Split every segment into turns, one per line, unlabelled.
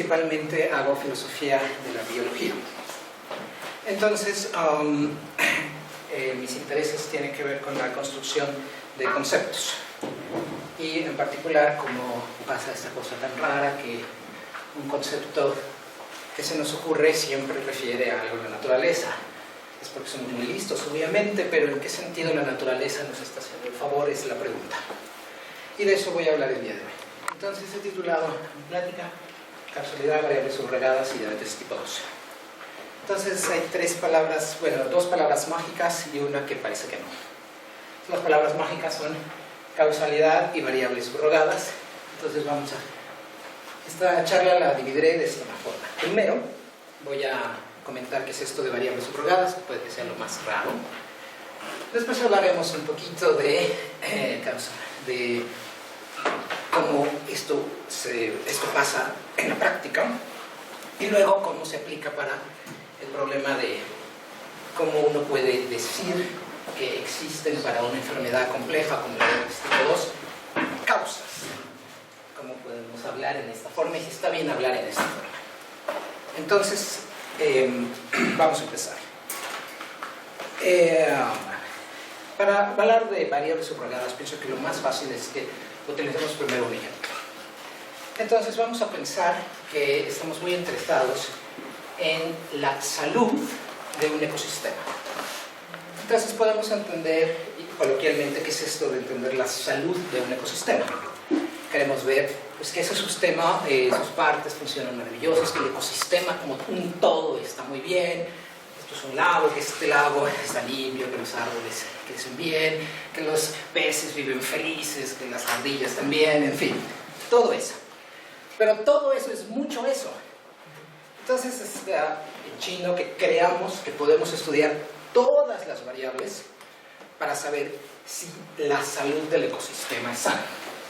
principalmente hago filosofía de la biología. Entonces, mis intereses tienen que ver con la construcción de conceptos. Y en particular, como pasa esta cosa tan rara que un concepto que se nos ocurre siempre refiere a algo de la naturaleza. Es porque somos muy listos, obviamente, pero ¿en qué sentido la naturaleza nos está haciendo el favor? Es la pregunta. Y de eso voy a hablar el día de hoy. Entonces he titulado Plática, Causalidad, Variables Subrogadas y Diabetes tipo 2. Entonces hay dos palabras mágicas y una que parece que no. Las palabras mágicas son causalidad y variables subrogadas. Entonces esta charla la dividiré de esta forma. Primero voy a comentar qué es esto de variables subrogadas, que puede que sea lo más raro. Después hablaremos un poquito de cómo esto pasa en la práctica y luego cómo se aplica para el problema de cómo uno puede decir que existen para una enfermedad compleja como la diabetes tipo 2 causas. Cómo podemos hablar en esta forma y si está bien hablar en esta forma. Entonces, vamos a empezar. Para hablar de variables subrogadas, pienso que lo más fácil es que utilicemos primero un ejemplo. Entonces vamos a pensar que estamos muy interesados en la salud de un ecosistema. Entonces podemos entender coloquialmente qué es esto de entender la salud de un ecosistema. Queremos ver pues, que ese sistema, sus partes funcionan maravillosas, que el ecosistema como un todo está muy bien. Esto es un lago, que este lago está limpio, que los árboles crecen bien, que los peces viven felices, que las ardillas también, en fin, todo eso. Pero todo eso es mucho eso. Entonces está en chino que creamos que podemos estudiar todas las variables para saber si la salud del ecosistema es sana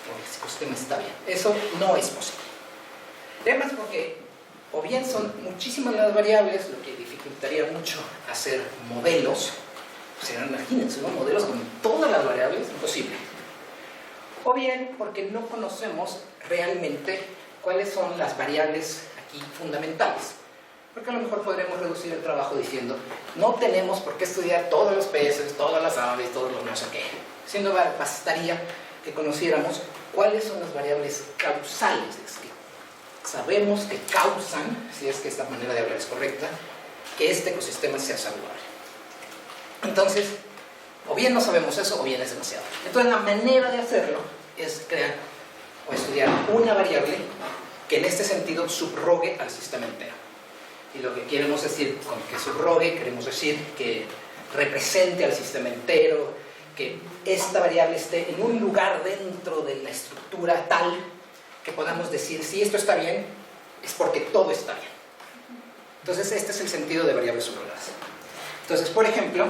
o el ecosistema está bien. Eso no es posible. Además porque o bien son muchísimas las variables, lo que dificultaría mucho hacer modelos. O sea, imagínense, ¿no? Modelos con todas las variables, imposible. O bien porque no conocemos realmente cuáles son las variables aquí fundamentales. Porque a lo mejor podremos reducir el trabajo diciendo no tenemos por qué estudiar todos los peces, todas las aves, todos los no sé qué. Sino bastaría que conociéramos cuáles son las variables causales, es que sabemos que causan, si es que esta manera de hablar es correcta, que este ecosistema sea saludable. Entonces, o bien no sabemos eso o bien es demasiado. Entonces la manera de hacerlo es crear o estudiar una variable que en este sentido subrogue al sistema entero. Y lo que queremos decir con que subrogue, queremos decir que represente al sistema entero, que esta variable esté en un lugar dentro de la estructura tal que podamos decir, si esto está bien, es porque todo está bien. Entonces este es el sentido de variables subrogadas. Entonces, por ejemplo,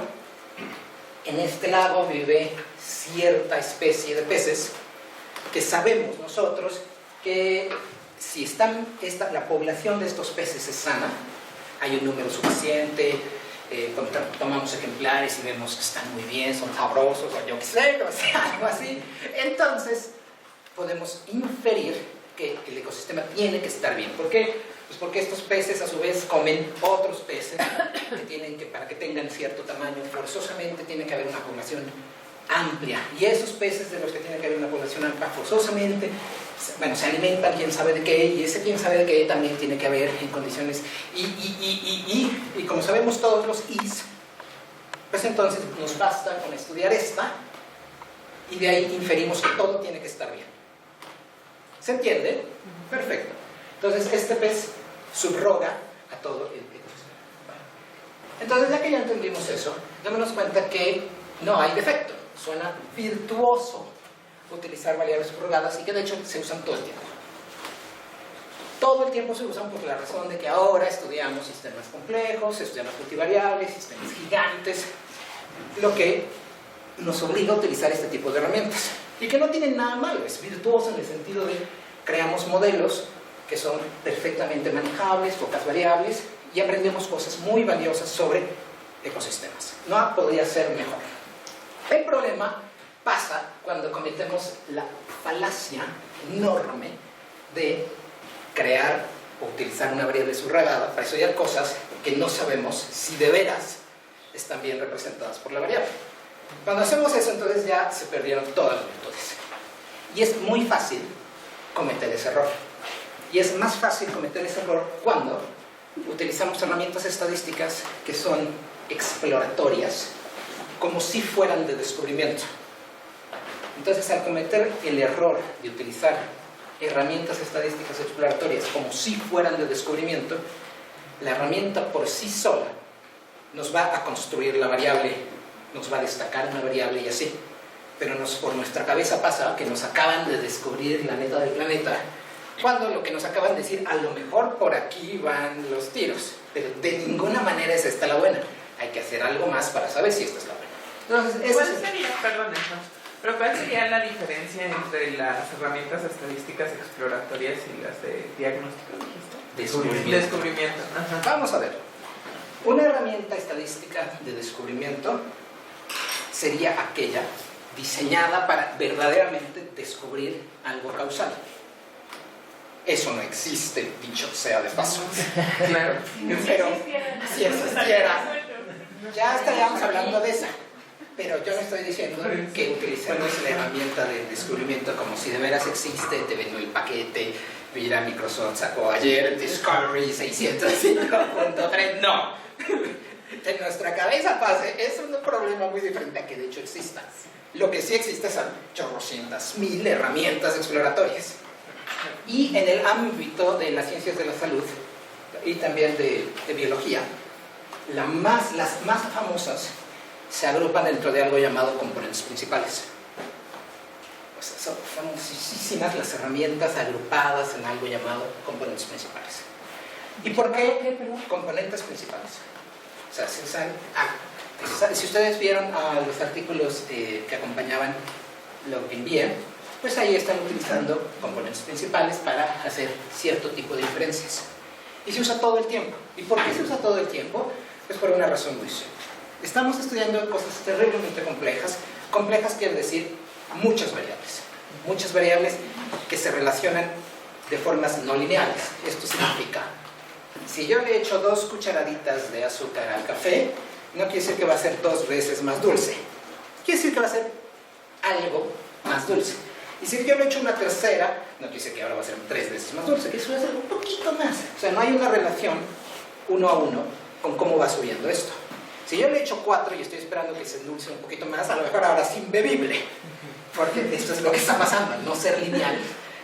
en este lago vive cierta especie de peces que sabemos nosotros que si la población de estos peces es sana, hay un número suficiente, tomamos ejemplares y vemos que están muy bien, son sabrosos, o yo qué sé, o sea, algo así. Entonces, podemos inferir que el ecosistema tiene que estar bien. ¿Por qué? Pues porque estos peces a su vez comen otros peces para que tengan cierto tamaño, forzosamente tiene que haber una población amplia. Y esos peces de los que tiene que haber una población amplia, forzosamente, se alimentan quién sabe de qué, y ese quién sabe de qué también tiene que haber en condiciones y como sabemos todos los is, pues entonces nos basta con estudiar esta y de ahí inferimos que todo tiene que estar bien. ¿Se entiende? Perfecto. Entonces este pez subroga a todo el ecosistema. Entonces ya que ya entendimos eso, démonos cuenta que no hay defecto. Suena virtuoso utilizar variables subrogadas y que de hecho se usan todo el tiempo. Todo el tiempo se usan por la razón de que ahora estudiamos sistemas complejos, estudiamos multivariables, sistemas gigantes, lo que nos obliga a utilizar este tipo de herramientas. Y que no tienen nada malo, es virtuoso en el sentido de creamos modelos que son perfectamente manejables, pocas variables, y aprendemos cosas muy valiosas sobre ecosistemas. No podría ser mejor. El problema pasa cuando cometemos la falacia enorme de crear o utilizar una variable subrogada para estudiar cosas que no sabemos si de veras están bien representadas por la variable. Cuando hacemos eso, entonces ya se perdieron todas las virtudes. Y es muy fácil cometer ese error. Y es más fácil cometer ese error cuando utilizamos herramientas estadísticas que son exploratorias, como si fueran de descubrimiento. Entonces, al cometer el error de utilizar herramientas estadísticas exploratorias como si fueran de descubrimiento, la herramienta por sí sola nos va a construir la variable, nos va a destacar una variable y así. Pero por nuestra cabeza pasa que nos acaban de descubrir la neta del planeta, cuando lo que nos acaban de decir, a lo mejor por aquí van los tiros, pero de ninguna manera es esta la buena. Hay que hacer algo más para saber si esta es la buena. Entonces,
¿cuál sería, perdón, pero cuál sería la diferencia entre las herramientas estadísticas exploratorias y las de diagnóstico? Descubrimiento. Ajá.
Vamos a ver. Una herramienta estadística de descubrimiento sería aquella diseñada para verdaderamente descubrir algo causal. Eso no existe, dicho sea de paso.
Claro.
Pero si existiera, ya estaríamos hablando de esa. Pero yo no estoy diciendo que utilicemos la herramienta de descubrimiento como si de veras existe, te vendo el paquete, mira, Microsoft sacó ayer Discovery 605.3. No. En nuestra cabeza pase, es un problema muy diferente a que de hecho exista. Lo que sí existe son chorrocientas mil herramientas exploratorias. Y en el ámbito de las ciencias de la salud y también de biología, las más famosas se agrupan dentro de algo llamado componentes principales. Pues son famosísimas las herramientas agrupadas en algo llamado componentes principales. ¿Y por qué componentes principales? O sea, si ustedes vieron los artículos que acompañaban lo que envié, pues ahí están utilizando componentes principales para hacer cierto tipo de inferencias. Y se usa todo el tiempo. ¿Y por qué se usa todo el tiempo? Pues por una razón muy simple. Estamos estudiando cosas terriblemente complejas. Complejas quiere decir muchas variables que se relacionan de formas no lineales. Esto significa, si yo le echo 2 cucharaditas de azúcar al café, no quiere decir que va a ser 2 veces más dulce. Quiere decir que va a ser algo más dulce. Y si yo le echo una tercera, no quiere decir que ahora va a ser 3 veces más dulce, que eso va a ser un poquito más. O sea, no hay una relación 1 a 1 con cómo va subiendo esto. Si yo le echo 4 y estoy esperando que se endulce un poquito más, a lo mejor ahora es imbebible. Porque esto es lo que está pasando. Al no ser lineal,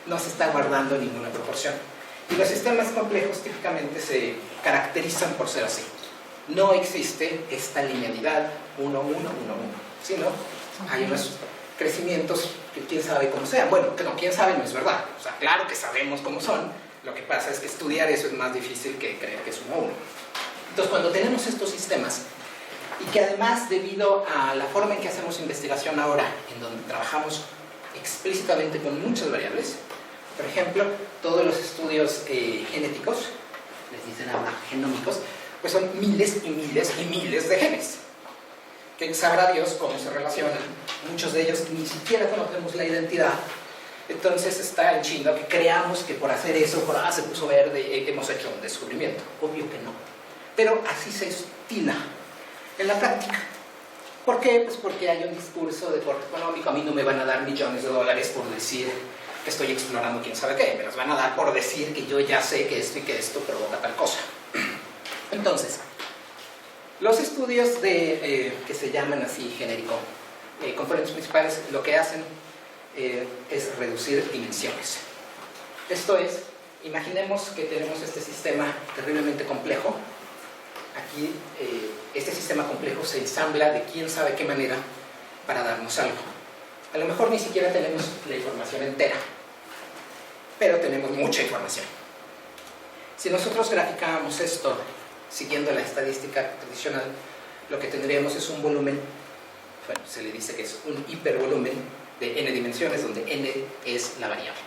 no se está guardando ninguna proporción. Y los sistemas complejos típicamente se caracterizan por ser así. No existe esta linealidad 1, 1, 1, 1, sino hay unos crecimientos que quién sabe cómo sean. Bueno, que no, quién sabe no es verdad. O sea, claro que sabemos cómo son. Lo que pasa es que estudiar eso es más difícil que creer que es 1 a 1. Entonces, cuando tenemos estos sistemas, y que además, debido a la forma en que hacemos investigación ahora, en donde trabajamos explícitamente con muchas variables, por ejemplo, todos los estudios genéticos, les dicen ahora genómicos, pues son miles y miles y miles de genes, que sabrá Dios cómo se relacionan. Muchos de ellos ni siquiera conocemos la identidad. Entonces está en chino que creamos que por hacer eso, se puso verde, hemos hecho un descubrimiento. Obvio que no. Pero así se estila en la práctica. ¿Por qué? Pues porque hay un discurso de corte económico. A mí no me van a dar millones de dólares por decir que estoy explorando quién sabe qué. Me los van a dar por decir que yo ya sé que esto y que esto provoca tal cosa. Entonces, los estudios que se llaman así genérico, componentes principales, lo que hacen es reducir dimensiones. Esto es, imaginemos que tenemos este sistema terriblemente complejo. Aquí este sistema complejo se ensambla de quién sabe qué manera para darnos algo. A lo mejor ni siquiera tenemos la información entera, pero tenemos mucha información. Si nosotros graficábamos esto siguiendo la estadística tradicional, lo que tendríamos es un volumen, bueno, se le dice que es un hipervolumen de n dimensiones, donde n es la variable.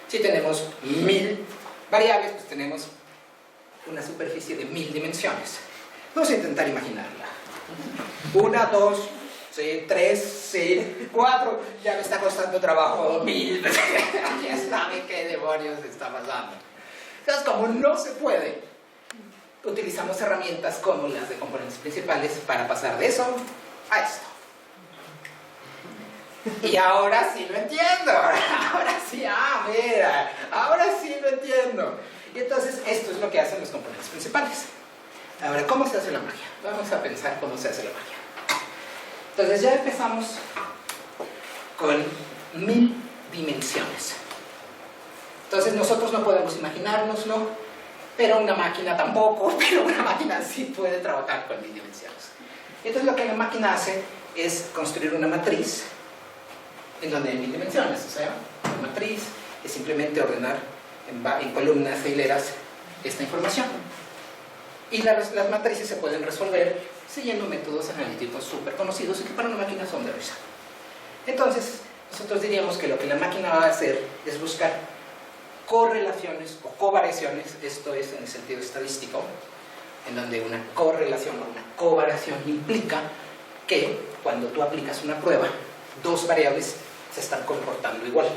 Si tenemos 1000 variables, pues tenemos una superficie de 1000 dimensiones. Vamos a intentar imaginarla. 1, 2, 3, 4, ya me está costando trabajo 1000. Ya saben qué demonios está pasando. Entonces, como no se puede, utilizamos herramientas como las de componentes principales para pasar de eso a esto. Y ahora sí lo entiendo, ahora sí, mira, ahora sí lo entiendo. Y entonces esto es lo que hacen los componentes principales. Ahora, ¿cómo se hace la magia? Vamos a pensar cómo se hace la magia. Entonces ya empezamos con 1000 dimensiones. Entonces nosotros no podemos imaginárnoslo, pero una máquina tampoco, pero una máquina sí puede trabajar con 1000 dimensiones. Entonces lo que la máquina hace es construir una matriz en donde hay 1000 dimensiones. O sea, una matriz es simplemente ordenar en columnas e hileras esta información. Y las matrices se pueden resolver siguiendo métodos analíticos súper conocidos y que para una máquina son de risa. Entonces, nosotros diríamos que lo que la máquina va a hacer es buscar correlaciones o covariaciones, esto es en el sentido estadístico, en donde una correlación o una covariación implica que cuando tú aplicas una prueba, dos variables se están comportando igual,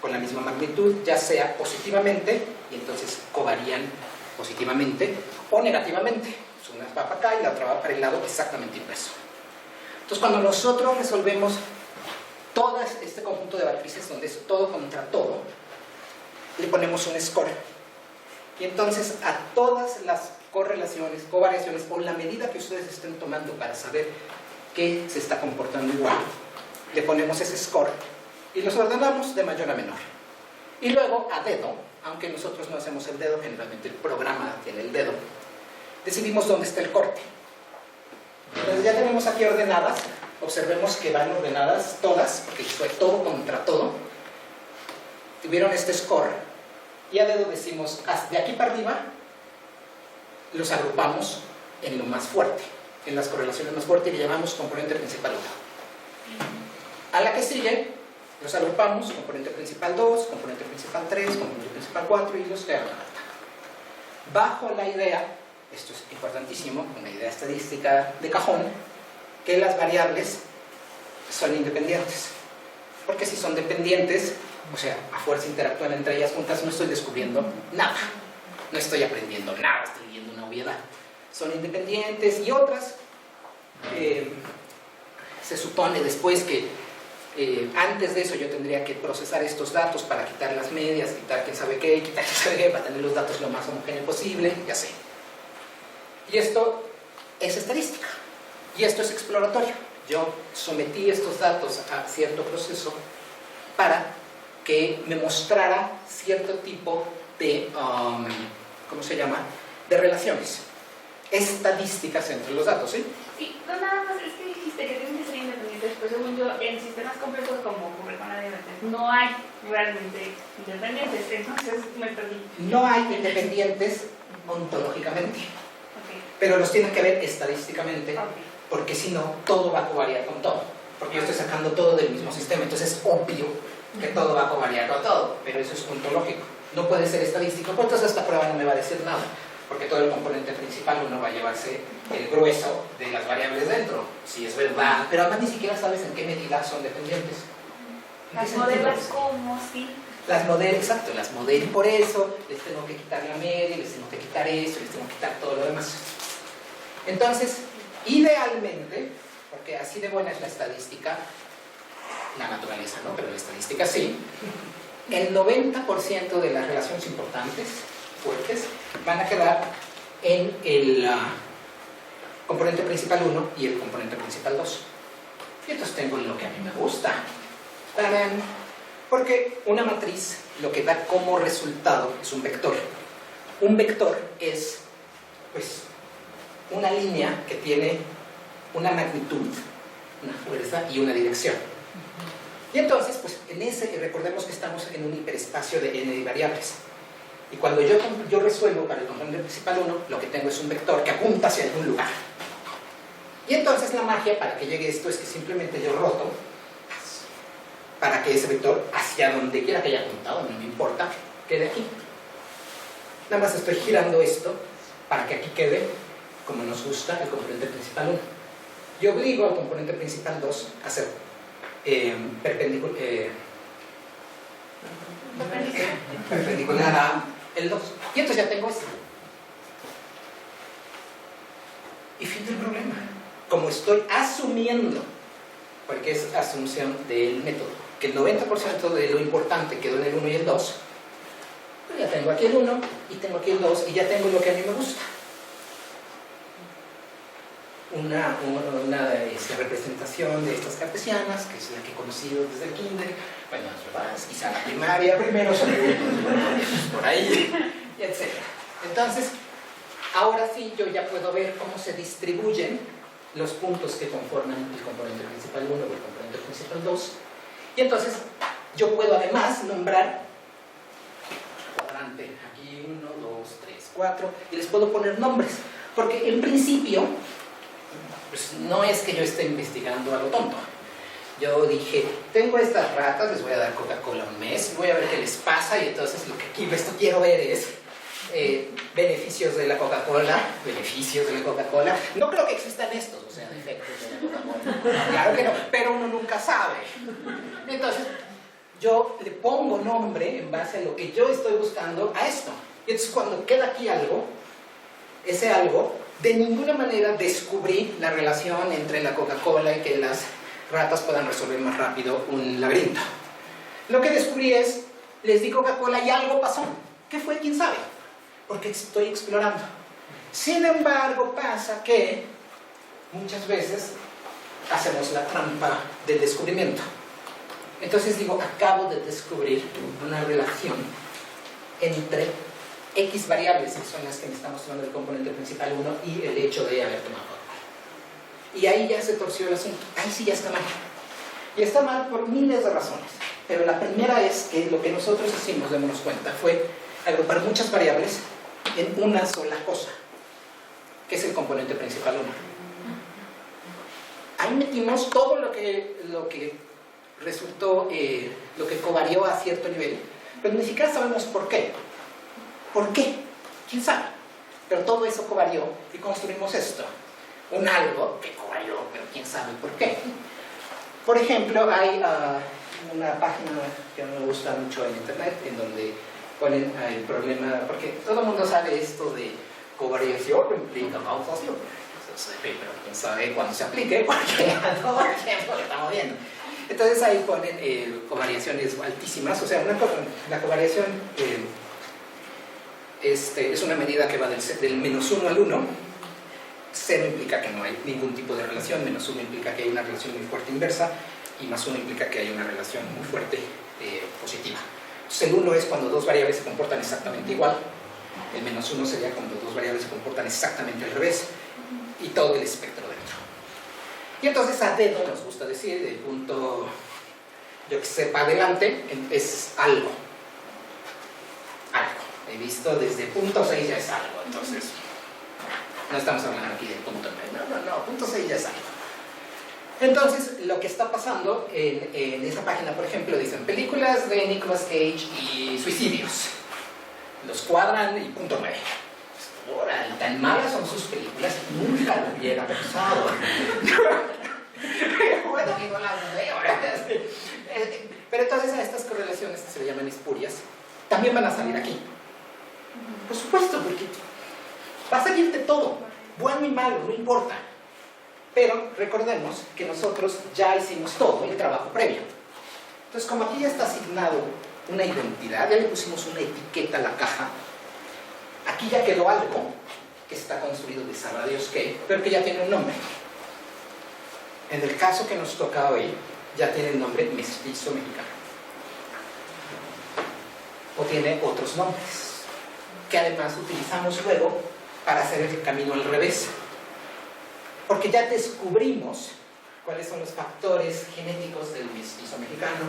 con la misma magnitud, ya sea positivamente, y entonces covarían positivamente, o negativamente. Una va para acá y la otra va para el lado exactamente inverso. Entonces, cuando nosotros resolvemos todo este conjunto de matrices, donde es todo contra todo, le ponemos un score. Y entonces, a todas las correlaciones, covariaciones, o la medida que ustedes estén tomando para saber qué se está comportando igual, le ponemos ese score y los ordenamos de mayor a menor. Y luego, a dedo, aunque nosotros no hacemos el dedo, generalmente el programa tiene el dedo, decidimos dónde está el corte. Entonces ya tenemos aquí ordenadas, observemos que van ordenadas todas, porque fue todo contra todo, tuvieron este score, y a dedo decimos, de aquí para arriba, los agrupamos en lo más fuerte, en las correlaciones más fuertes, y le llamamos componente principal 1. A la que sigue, los agrupamos, componente principal 2, componente principal 3, componente principal 4, y los de alta. Bajo la idea, esto es importantísimo, una idea estadística de cajón, que las variables son independientes. Porque si son dependientes, o sea, a fuerza interactúan entre ellas juntas, no estoy descubriendo nada. No estoy aprendiendo nada, estoy viendo una obviedad. Son independientes y otras, se supone después que antes de eso yo tendría que procesar estos datos para quitar las medias, quitar quién sabe qué, quitar quién sabe qué, para tener los datos lo más homogéneo posible, ya sé. Y esto es estadística, y esto es exploratorio. Yo sometí estos datos a cierto proceso para que me mostrara cierto tipo de, ¿cómo se llama?, de relaciones estadísticas entre los datos, ¿sí?
Sí, no, nada más, es que dijiste que tienen que ser independientes, pues según yo, en sistemas complejos como ocurre con la diabetes, no hay realmente independientes, entonces me perdí.
No hay independientes ontológicamente, pero los tienen que ver estadísticamente, porque si no, todo va a covariar con todo, porque yo estoy sacando todo del mismo sistema, entonces es obvio que todo va a covariar con todo, pero eso es ontológico, no puede ser estadístico, pues entonces esta prueba no me va a decir nada, porque todo el componente principal uno va a llevarse el grueso de las variables dentro, si es verdad, pero además ni siquiera sabes en qué medida son dependientes.
Las modelas como, sí.
Las modelas, exacto, las modelas, y por eso les tengo que quitar la media, les tengo que quitar eso, les tengo que quitar todo lo demás. Entonces, idealmente, porque así de buena es la estadística, la naturaleza no, pero la estadística sí, el 90% de las relaciones importantes, fuertes, van a quedar en el componente principal 1 y el componente principal 2. Y entonces tengo lo que a mí me gusta. Porque una matriz lo que da como resultado es un vector. Un vector es, pues, una línea que tiene una magnitud, una fuerza y una dirección. Y entonces, pues, en ese, recordemos que estamos en un hiperespacio de n variables. Y cuando yo resuelvo para el componente principal 1, lo que tengo es un vector que apunta hacia algún lugar. Y entonces la magia para que llegue esto es que simplemente yo roto para que ese vector, hacia donde quiera que haya apuntado, no me importa, quede aquí. Nada más estoy girando esto para que aquí quede, como nos gusta, el componente principal 1. Y obligo al componente principal 2 a ser perpendicular a el 2. Y entonces ya tengo esto. Y fin del problema. Como estoy asumiendo, porque es asunción del método, que el 90% de lo importante quedó en el 1 y el 2, pues ya tengo aquí el 1 y tengo aquí el 2 y ya tengo lo que a mí me gusta. Una representación de estas cartesianas, que es la que he conocido desde el kinder, bueno, quizá la primaria primero, por ahí, y etc. Entonces, ahora sí yo ya puedo ver cómo se distribuyen los puntos que conforman el componente principal 1 o el componente principal 2. Y entonces yo puedo además nombrar cuadrante, aquí 1, 2, 3, 4, y les puedo poner nombres, porque en principio pues no es que yo esté investigando a lo tonto. Yo dije, tengo estas ratas, les voy a dar Coca-Cola un mes, voy a ver qué les pasa, y entonces lo que aquí esto quiero ver es beneficios de la Coca-Cola, No creo que existan estos, o sea, defectos de la Coca-Cola. Claro que no, pero uno nunca sabe. Entonces, yo le pongo nombre en base a lo que yo estoy buscando a esto. Y entonces cuando queda aquí algo, ese algo, de ninguna manera descubrí la relación entre la Coca-Cola y que las ratas puedan resolver más rápido un laberinto. Lo que descubrí es, les di Coca-Cola y algo pasó. ¿Qué fue? ¿Quién sabe? Porque estoy explorando. Sin embargo, pasa que muchas veces hacemos la trampa del descubrimiento. Entonces digo, acabo de descubrir una relación entre X variables, que son las que me está mostrando el componente principal 1, y el hecho de haber tomado algo. Y ahí ya se torció el asunto. Ahí sí ya está mal. Y está mal por miles de razones. Pero la primera es que lo que nosotros hicimos, démonos cuenta, fue agrupar muchas variables en una sola cosa, que es el componente principal 1. Ahí metimos todo lo que resultó, lo que covarió a cierto nivel, pero ni siquiera sabemos por qué. ¿Por qué? ¿Quién sabe? Pero todo eso covarió y construimos esto. Un algo que covarió, pero quién sabe por qué. Por ejemplo, hay una página que me gusta mucho en internet, en donde ponen el problema, porque todo el mundo sabe esto de covariación implica causalión. Pero quién sabe cuándo se aplique, porque todo el tiempo lo estamos viendo. Entonces ahí ponen covariaciones altísimas, o sea, la covariación es una medida que va del menos 1 al 1. 0 implica que no hay ningún tipo de relación, menos 1 implica que hay una relación muy fuerte inversa, y más 1 implica que hay una relación muy fuerte positiva. Entonces el 1 es cuando dos variables se comportan exactamente igual, el menos 1 sería cuando dos variables se comportan exactamente al revés, y todo el espectro dentro. Y entonces a dedo nos gusta decir, del punto, yo que sé, para adelante, es algo. Algo. He visto desde punto 6 ya es algo, entonces no estamos hablando aquí del punto 9, no, punto 6 ya es algo. Entonces, lo que está pasando en esa página, por ejemplo, dicen películas de Nicolas Cage y suicidios. Los cuadran y punto 9. Órale, tan malas son sus películas, nunca lo hubiera pensado. Bueno, que no las veo. Pero entonces a estas correlaciones que se le llaman espurias, también van a salir aquí. Por supuesto, porque va a salirte todo, bueno y malo, no importa. Pero recordemos que nosotros ya hicimos todo el trabajo previo. Entonces, como aquí ya está asignado una identidad, ya le pusimos una etiqueta a la caja, aquí ya quedó algo que está construido de sabrá Dios qué, pero que ya tiene un nombre. En el caso que nos toca hoy, ya tiene el nombre mestizo mexicano. O tiene otros nombres, que además utilizamos luego para hacer el camino al revés. Porque ya descubrimos cuáles son los factores genéticos del mestizo mexicano,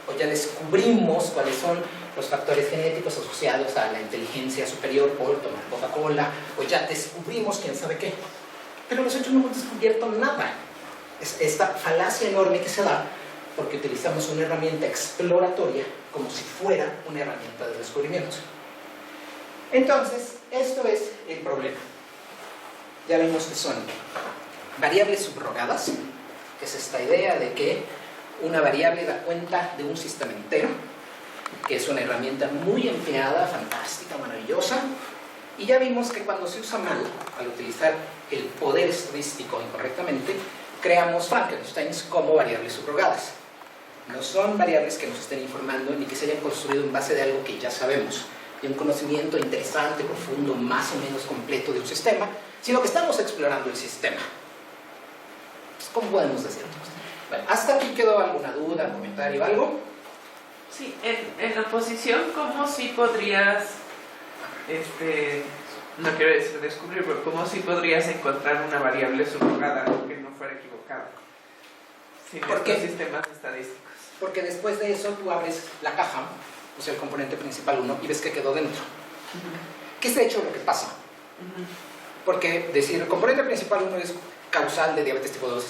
o ya descubrimos cuáles son los factores genéticos asociados a la inteligencia superior por tomar Coca-Cola, o ya descubrimos quién sabe qué. Pero nosotros no hemos descubierto nada. Es esta falacia enorme que se da porque utilizamos una herramienta exploratoria como si fuera una herramienta de descubrimiento. Entonces, esto es el problema. Ya vimos que son variables subrogadas, que es esta idea de que una variable da cuenta de un sistema entero, que es una herramienta muy empleada, fantástica, maravillosa, y ya vimos que cuando se usa mal, al utilizar el poder estadístico incorrectamente, creamos Frankensteins como variables subrogadas. No son variables que nos estén informando ni que se hayan construido en base de algo que ya sabemos, de un conocimiento interesante, profundo, más o menos completo de un sistema, sino que estamos explorando el sistema. ¿Cómo podemos decirlo? Bueno, ¿hasta aquí quedó alguna duda, comentario, algo?
Sí, en la oposición, ¿cómo sí podrías, no quiero decir descubrir, pero cómo sí podrías encontrar una variable subrogada que no fuera equivocada? Sin estos sistemas estadísticos.
Porque después de eso tú abres la caja, o sea, el componente principal 1, y ves que quedó dentro. ¿Qué es de hecho lo que pasa? Porque decir el componente principal 1 es causal de diabetes tipo 2,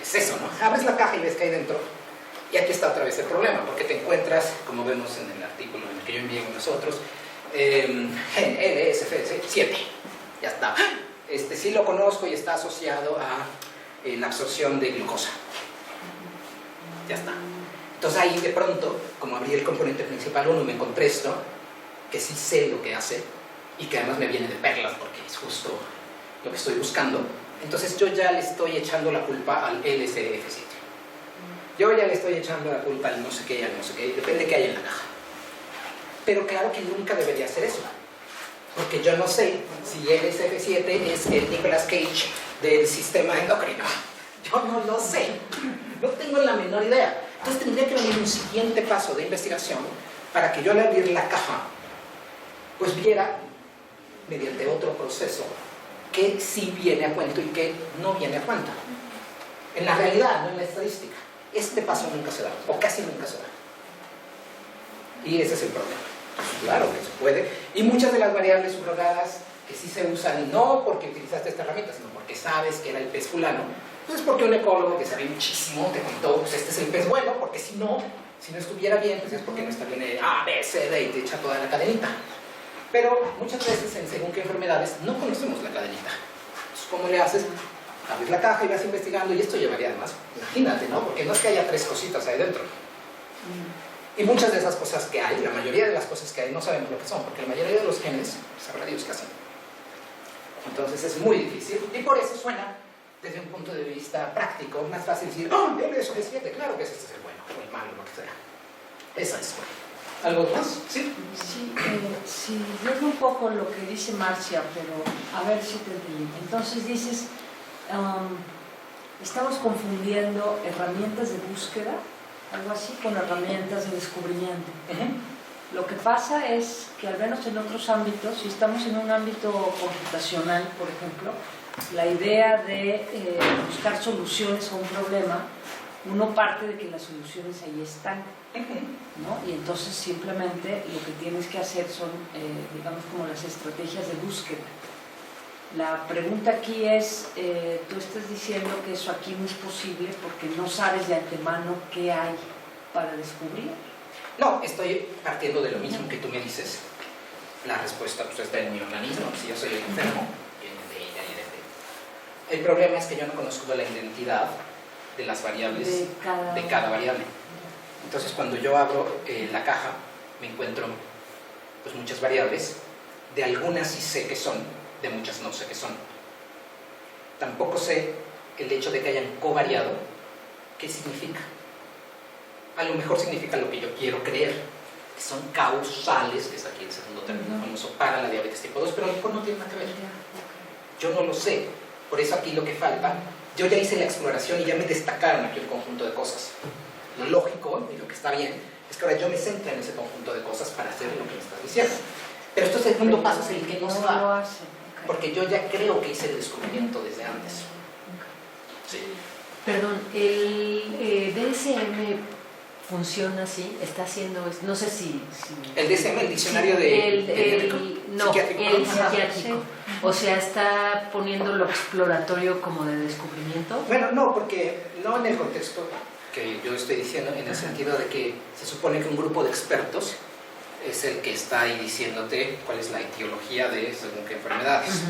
es eso, ¿no? Abres la caja y ves que hay dentro, y aquí está otra vez el problema, porque te encuentras, como vemos en el artículo en el que yo envié con nosotros, gen LSF7, ya está. Sí lo conozco y está asociado a la absorción de glucosa. Ya está. Entonces ahí de pronto, como abrí el componente principal 1, me encontré esto, que sí sé lo que hace, y que además me viene de perlas, porque es justo lo que estoy buscando. Entonces yo ya le estoy echando la culpa al LSF7. Yo ya le estoy echando la culpa al no sé qué, al no sé qué, depende de qué hay en la caja. Pero claro que nunca debería hacer eso, porque yo no sé si LSF7 es el Nicolas Cage del sistema endocrino. Yo no lo sé, no tengo la menor idea. Entonces tendría que venir un siguiente paso de investigación para que yo al abrir la caja pues viera, mediante otro proceso, que sí viene a cuento y que no viene a cuento. En la realidad, no en la estadística. Este paso nunca se da, o casi nunca se da. Y ese es el problema. Claro que se puede. Y muchas de las variables subrogadas que sí se usan, y no porque utilizaste esta herramienta, sino porque sabes que era el pez fulano, pues es porque un ecólogo que sabe muchísimo te contó, pues este es el pez bueno, porque si no estuviera bien, pues es porque no está bien A, B, C, D, y te echa toda la cadenita. Pero muchas veces, en según qué enfermedades, no conocemos la cadenita. Entonces, ¿cómo le haces? Abres la caja y vas investigando, y esto llevaría además, imagínate, ¿no? Porque no es que haya 3 cositas ahí dentro. Y muchas de esas cosas que hay, la mayoría de las cosas que hay, no sabemos lo que son, porque la mayoría de los genes, sabrá Dios qué hacen. Entonces es muy difícil, y por eso suena, desde un punto de vista práctico, más fácil decir, ¡oh, LSF7! Claro que ese es el bueno, o el malo, lo que sea. Esa es. ¿Algo más? ¿Sí?
Sí, yo un poco lo que dice Marcia, pero a ver si te entiendo. Entonces dices, estamos confundiendo herramientas de búsqueda, algo así, con herramientas de descubrimiento. Lo que pasa es que al menos en otros ámbitos, si estamos en un ámbito computacional, por ejemplo, la idea de buscar soluciones a un problema, uno parte de que las soluciones ahí están, ¿no? Y entonces simplemente lo que tienes que hacer son, digamos, como las estrategias de búsqueda. La pregunta aquí es, tú estás diciendo que eso aquí no es posible porque no sabes de antemano qué hay para descubrir.
No, estoy partiendo de lo mismo que tú me dices. La respuesta pues está en mi organismo. Si yo soy el enfermo, viene de ahí. El problema es que yo no conozco la identidad de las variables de cada variable. Entonces cuando yo abro la caja me encuentro pues muchas variables. De algunas sí sé qué son, de muchas no sé qué son. Tampoco sé el hecho de que hayan covariado qué significa. A lo mejor significa lo que yo quiero creer, que son causales, que es aquí el segundo término famoso, para la diabetes tipo 2, pero a lo mejor no tiene nada que ver. Yo no lo sé. Por eso aquí lo que falta, yo ya hice la exploración y ya me destacaron aquí un conjunto de cosas. Lo lógico, y lo que está bien, es que ahora yo me centro en ese conjunto de cosas para hacer lo que me estás diciendo. Pero este segundo paso es el que no se da, porque yo ya creo que hice el descubrimiento desde antes. Sí.
Perdón, el DSM funciona así, está haciendo, no sé si
el DSM, el diccionario psiquiátrico.
El psiquiátrico. O sea, está poniendo lo exploratorio como de descubrimiento.
Bueno, no, porque no en el contexto que yo estoy diciendo, en el sentido de que se supone que un grupo de expertos es el que está ahí diciéndote cuál es la etiología de según qué enfermedades.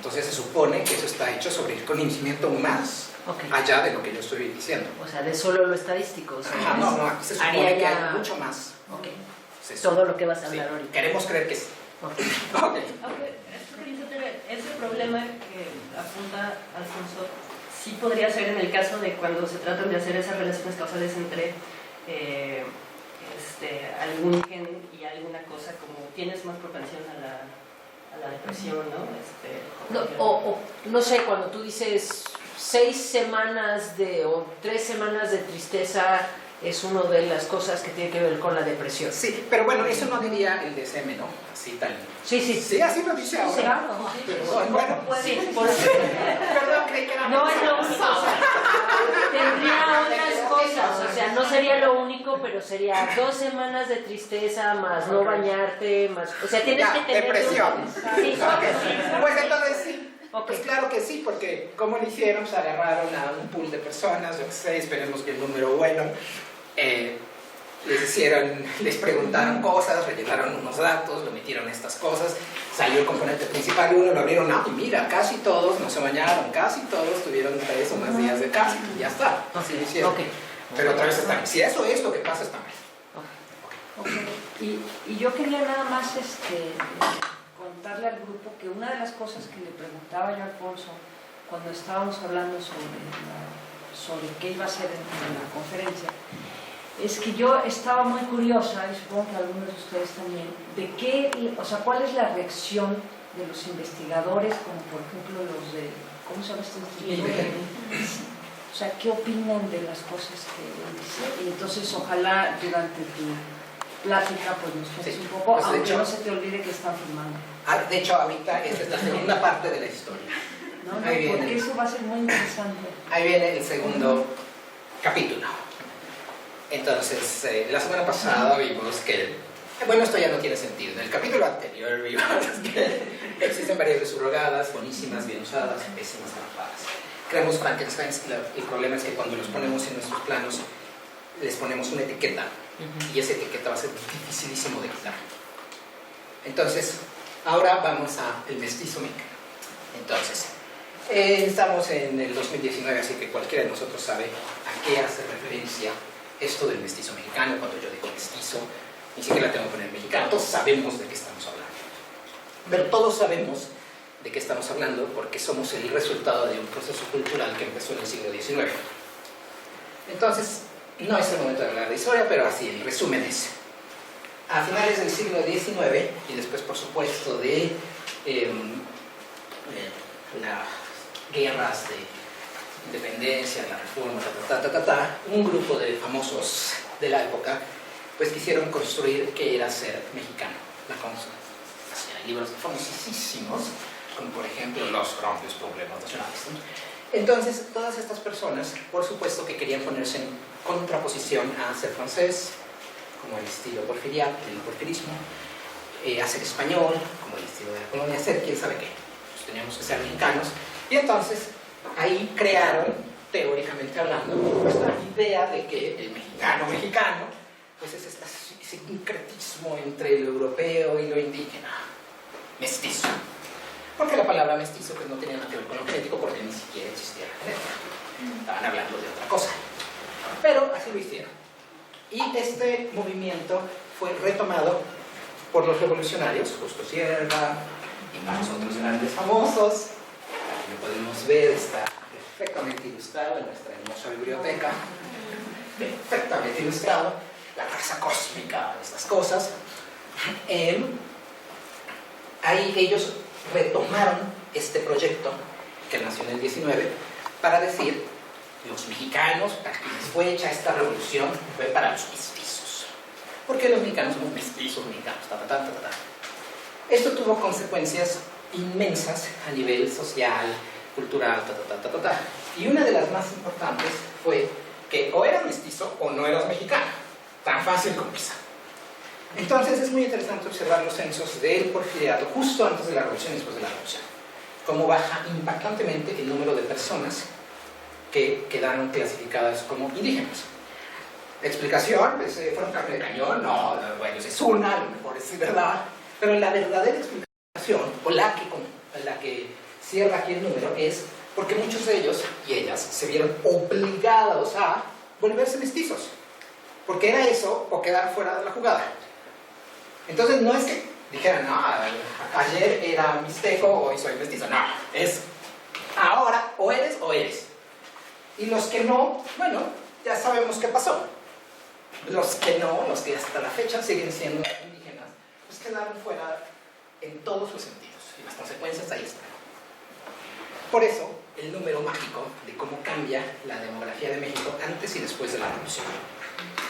Entonces se supone que eso está hecho sobre el conocimiento más allá de lo que yo estoy diciendo.
O sea, de solo lo estadístico. O sea,
Ajá, no, aquí se supone que hay mucho más.
Todo lo que vas a hablar ahorita.
Queremos creer que sí.
Aunque ese problema que apunta Alfonso sí podría ser en el caso de cuando se tratan de hacer esas relaciones causales entre algún gen y alguna cosa, como tienes más propensión a la depresión, ¿no?
No sé, cuando tú dices 6 semanas o 3 semanas de tristeza, es una de las cosas que tiene que ver con la depresión.
Sí, pero bueno, eso no diría el DSM, ¿no? Así tal.
Sí.
Sí, así lo dice ahora.
Claro.
Pero bueno,
Sí, por eso.
perdón, creí que era
No es lo único. Tendría otras cosas, o sea, no sería lo único, pero sería 2 semanas de tristeza, más no bañarte, más... O sea, tienes que tener...
depresión.
Sí,
Pues entonces sí.
Ok.
Pues claro que sí, porque ¿cómo lo hicieron? Pues agarraron a un pool de personas, yo que sé, esperemos que el número bueno, les preguntaron cosas, rellenaron unos datos, lo metieron estas cosas, salió el componente principal y uno lo abrieron, y mira, casi todos no se bañaron, casi todos tuvieron 3 o más días de casa, y ya está, así lo hicieron.
Ok.
Pero otra vez está, si eso es lo que pasa, está mal.
Y yo quería nada más contarle al grupo que una de las cosas que le preguntaba yo a Alfonso cuando estábamos hablando sobre qué iba a ser en la conferencia, es que yo estaba muy curiosa, y supongo que algunos de ustedes también, cuál es la reacción de los investigadores, como por ejemplo los de, ¿cómo se llama este instituto? O sea, ¿qué opinan de las cosas que él dice? Y entonces ojalá durante tu plática pues nos cuentes un poco,
pues,
aunque
hecho,
no se te olvide que están filmando.
De hecho, ahorita esta es la segunda parte de la historia.
No,
Ahí viene.
porque eso va a ser muy interesante.
Ahí viene el segundo capítulo. Entonces, la semana pasada vimos que, bueno, esto ya no tiene sentido. En el capítulo anterior vimos que existen variedades subrogadas, buenísimas, bien usadas, pésimas, trabajadas. Creamos Frankensteins, el problema es que cuando los ponemos en nuestros planos, les ponemos una etiqueta, y esa etiqueta va a ser dificilísimo de quitar. Entonces, ahora vamos al mestizo mexicano. Entonces, estamos en el 2019, así que cualquiera de nosotros sabe a qué hace referencia esto del mestizo mexicano. Cuando yo digo mestizo, ni siquiera tengo que poner mexicano, todos sabemos de qué estamos hablando. Pero todos sabemos de qué estamos hablando porque somos el resultado de un proceso cultural que empezó en el siglo XIX. Entonces, no es el momento de hablar de historia, pero así, en resumen es, a finales del siglo XIX, y después, por supuesto, de las guerras de independencia, la reforma, un grupo de famosos de la época, pues quisieron construir qué era ser mexicano. Hay libros famosísimos, como por ejemplo Los grandes problemas nacionales, ¿no? Entonces, todas estas personas, por supuesto que querían ponerse en contraposición a ser francés, como el estilo porfiriano, el porfirismo, a ser español, como el estilo de la colonia, ser quién sabe qué. Pues teníamos que ser mexicanos. Y entonces, ahí crearon, teóricamente hablando, esta idea de que el mexicano, pues es ese sincretismo entre lo europeo y lo indígena, mestizo. Porque la palabra mestizo pues no tenía nada que ver con lo genético, porque ni siquiera existía la genética. Estaban hablando de otra cosa. Pero así lo hicieron. Y este movimiento fue retomado por los revolucionarios, Justo Sierra y varios otros grandes famosos. Aquí lo podemos ver, está perfectamente ilustrado en nuestra hermosa biblioteca. Perfectamente ilustrado. La casa cósmica, estas cosas. Ahí ellos retomaron este proyecto que nació en el 19 para decir, los mexicanos, para quienes fue hecha esta revolución, fue para los mestizos. Porque los mexicanos somos mestizos mexicanos, Esto tuvo consecuencias inmensas a nivel social, cultural, Y una de las más importantes fue que o eras mestizo o no eras mexicano. Tan fácil como esa. Entonces es muy interesante observar los censos del porfiriato justo antes de la revolución y después de la revolución. Cómo baja impactantemente el número de personas que quedaron clasificadas como indígenas. Explicación, pues fueron carne de cañón, no, bueno, es una, a lo mejor es verdad, pero la verdadera explicación, o la que cierra aquí el número es porque muchos de ellos y ellas se vieron obligados a volverse mestizos. Porque era eso o quedar fuera de la jugada. Entonces no es que dijeran, no, ayer era mixteco, hoy soy mestizo. No, es ahora o eres o eres. Y los que no, bueno, ya sabemos qué pasó. Los que no, los que hasta la fecha siguen siendo indígenas, pues quedaron fuera en todos los sentidos. Y las consecuencias ahí están. Por eso, el número mágico de cómo cambia la demografía de México antes y después de la revolución.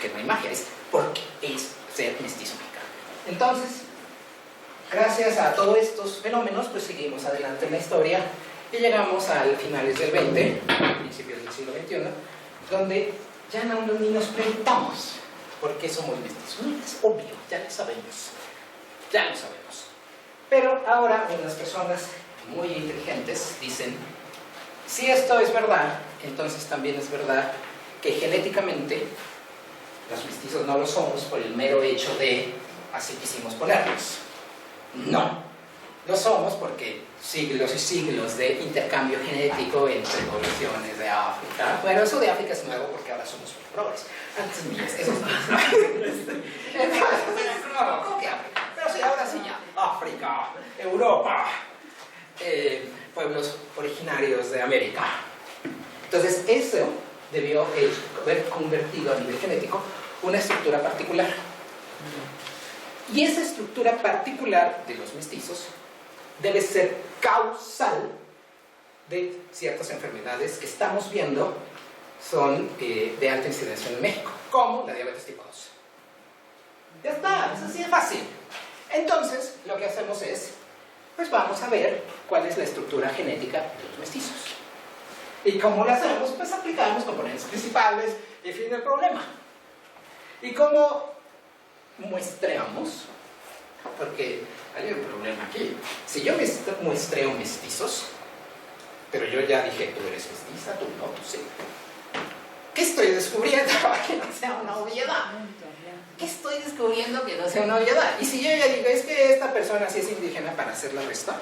Que no hay magia, es porque es ser mestizo mexicano. Entonces, gracias a todos estos fenómenos, pues seguimos adelante en la historia y llegamos a finales del 20, principios del siglo XXI, donde ya no, ni nos preguntamos por qué somos mestizos. Es obvio, ya lo sabemos. Ya lo sabemos. Pero ahora unas personas muy inteligentes dicen, si esto es verdad, entonces también es verdad que genéticamente los mestizos no lo somos por el mero hecho de así quisimos ponerlos. No, lo somos porque siglos y siglos de intercambio genético entre poblaciones de África. Bueno, eso de África es nuevo porque ahora somos muy progres. Antes mías, eso es no, ¿cómo que África? Pero sí, ahora sí ya. África, Europa, pueblos originarios de América. Entonces, eso debió haber convertido a nivel genético una estructura particular. Y esa estructura particular de los mestizos debe ser causal de ciertas enfermedades que estamos viendo son de alta incidencia en México, como la diabetes tipo 2. Ya está, es así de fácil. Entonces, lo que hacemos es, pues vamos a ver cuál es la estructura genética de los mestizos. ¿Y cómo lo hacemos? Pues aplicamos componentes principales y fin del problema. ¿Y cómo muestreamos? Porque hay un problema aquí. Si yo muestreo mestizos, pero yo ya dije, tú eres mestiza, tú no, tú sí. ¿Qué estoy descubriendo que no sea una obviedad? ¿Qué estoy descubriendo que no sea una obviedad? Y si yo ya digo, es que esta persona sí es indígena para hacer la resta,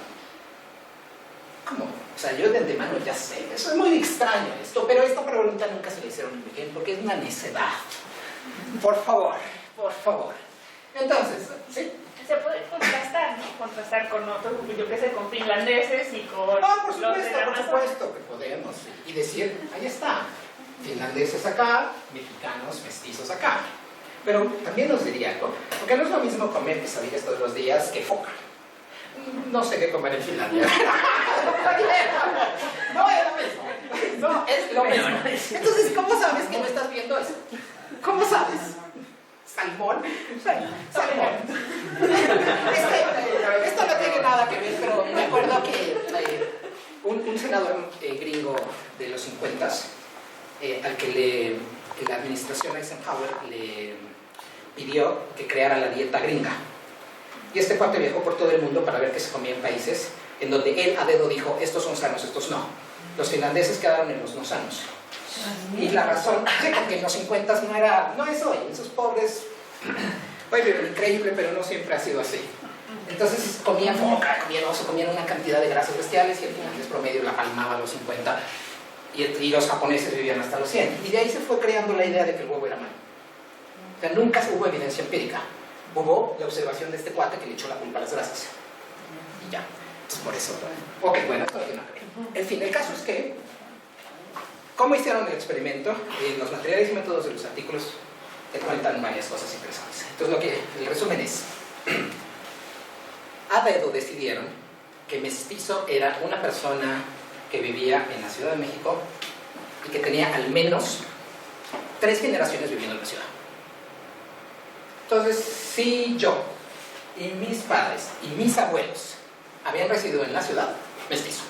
¿cómo? O sea, yo de antemano ya sé, eso es muy extraño esto, pero esta pregunta nunca se le hicieron indígena porque es una necedad. Por favor, por favor. Entonces, ¿sí?
Se puede contrastar, ¿no? Contrastar con otros, yo qué sé, con finlandeses y con
por supuesto que podemos. Y decir, ahí está, finlandeses acá, mexicanos, mestizos acá. Pero también nos diría algo, porque no es lo mismo comer quesadillas todos los días que foca. No sé qué comer en Finlandia. No es lo mismo. No es lo mismo. Entonces, ¿cómo sabes que no estás viendo eso? ¿Cómo sabes? ¿Salmón? Salmón. Esto no tiene nada que ver, pero me acuerdo que un senador gringo de los 50s, al que la administración Eisenhower le pidió que creara la dieta gringa. Y este cuate viajó por todo el mundo para ver qué se comía en países en donde él a dedo dijo, estos son sanos, estos no. Los finlandeses quedaron en los no sanos. Y la razón, porque en los 50 no es hoy, esos pobres, oye, increíble, pero no siempre ha sido así. Entonces comían foca, comían oso, comían una cantidad de grasas bestiales y el finlandés promedio la palmaba a los 50 y los japoneses vivían hasta los 100. Y de ahí se fue creando la idea de que el huevo era malo. O sea, nunca hubo evidencia empírica. Hubo la observación de este cuate que le echó la culpa a las grasas. Y ya. Entonces por eso. Ok, bueno, esto no creo. En fin, el caso es que, ¿cómo hicieron el experimento? Los materiales y métodos de los artículos te cuentan varias cosas interesantes. Entonces el resumen es, a dedo decidieron que mestizo era una persona que vivía en la Ciudad de México y que tenía al menos 3 generaciones viviendo en la ciudad. Entonces, si yo y mis padres y mis abuelos habían residido en la ciudad, mestizo.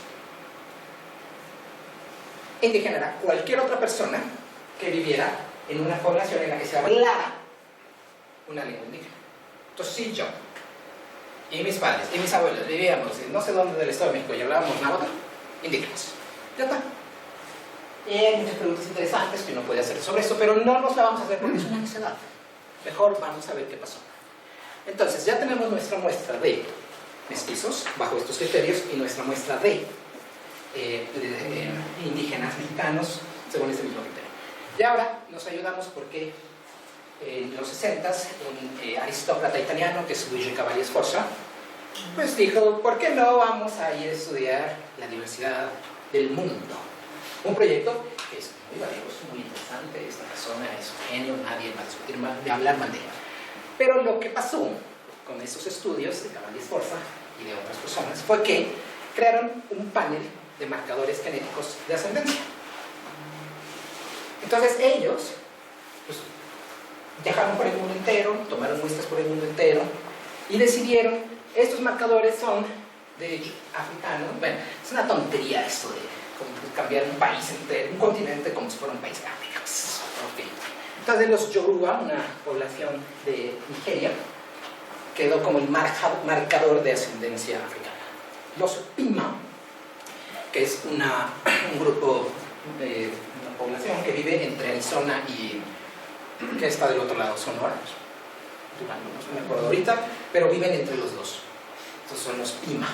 Indígena era cualquier otra persona que viviera en una población en la que se hablara una lengua indígena. Entonces, si yo y mis padres y mis abuelos vivíamos en no sé dónde del Estado de México y hablábamos náhuatl, indígenas. Ya está. Y hay muchas preguntas interesantes que uno puede hacer sobre esto, pero no nos la vamos a hacer porque es una necedad. Mejor vamos a ver qué pasó. Entonces, ya tenemos nuestra muestra de mestizos bajo estos criterios y nuestra muestra de indígenas mexicanos, según este mismo criterio. Y ahora nos ayudamos porque en los 60s un aristócrata italiano, que es Luigi Cavalli Sforza, pues dijo, ¿por qué no vamos a ir a estudiar la diversidad del mundo? Un proyecto que es muy valioso, muy interesante. Esta persona es un genio, nadie va a discutir mal, de hablar mal de ella. Pero lo que pasó con estos estudios de Cavalli Sforza y de otras personas fue que crearon un panel de marcadores genéticos de ascendencia. Entonces ellos pues, viajaron por el mundo entero, tomaron muestras por el mundo entero y decidieron, estos marcadores son de africanos. Bueno, es una tontería esto de cambiar un país entero, un continente como si fuera un país de África. Entonces los Yoruba, una población de Nigeria, quedó como el marcador de ascendencia africana. Los Pima, que es un grupo de una población que vive entre Arizona y que está del otro lado, Sonora, no me acuerdo ahorita, pero viven entre los dos. Estos son los Pima,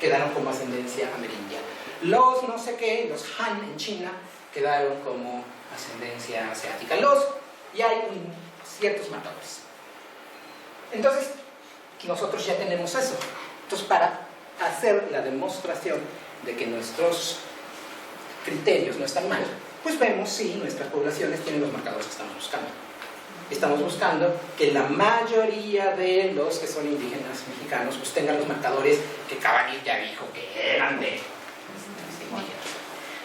quedaron como ascendencia amerindia. Los no sé qué, los Han en China, quedaron como ascendencia asiática. Y hay ciertos marcadores. Entonces, nosotros ya tenemos eso. Entonces, para hacer la demostración de que nuestros criterios no están mal, pues vemos si nuestras poblaciones tienen los marcadores que estamos buscando. Estamos buscando que la mayoría de los que son indígenas mexicanos pues tengan los marcadores que Cavalli ya dijo que eran de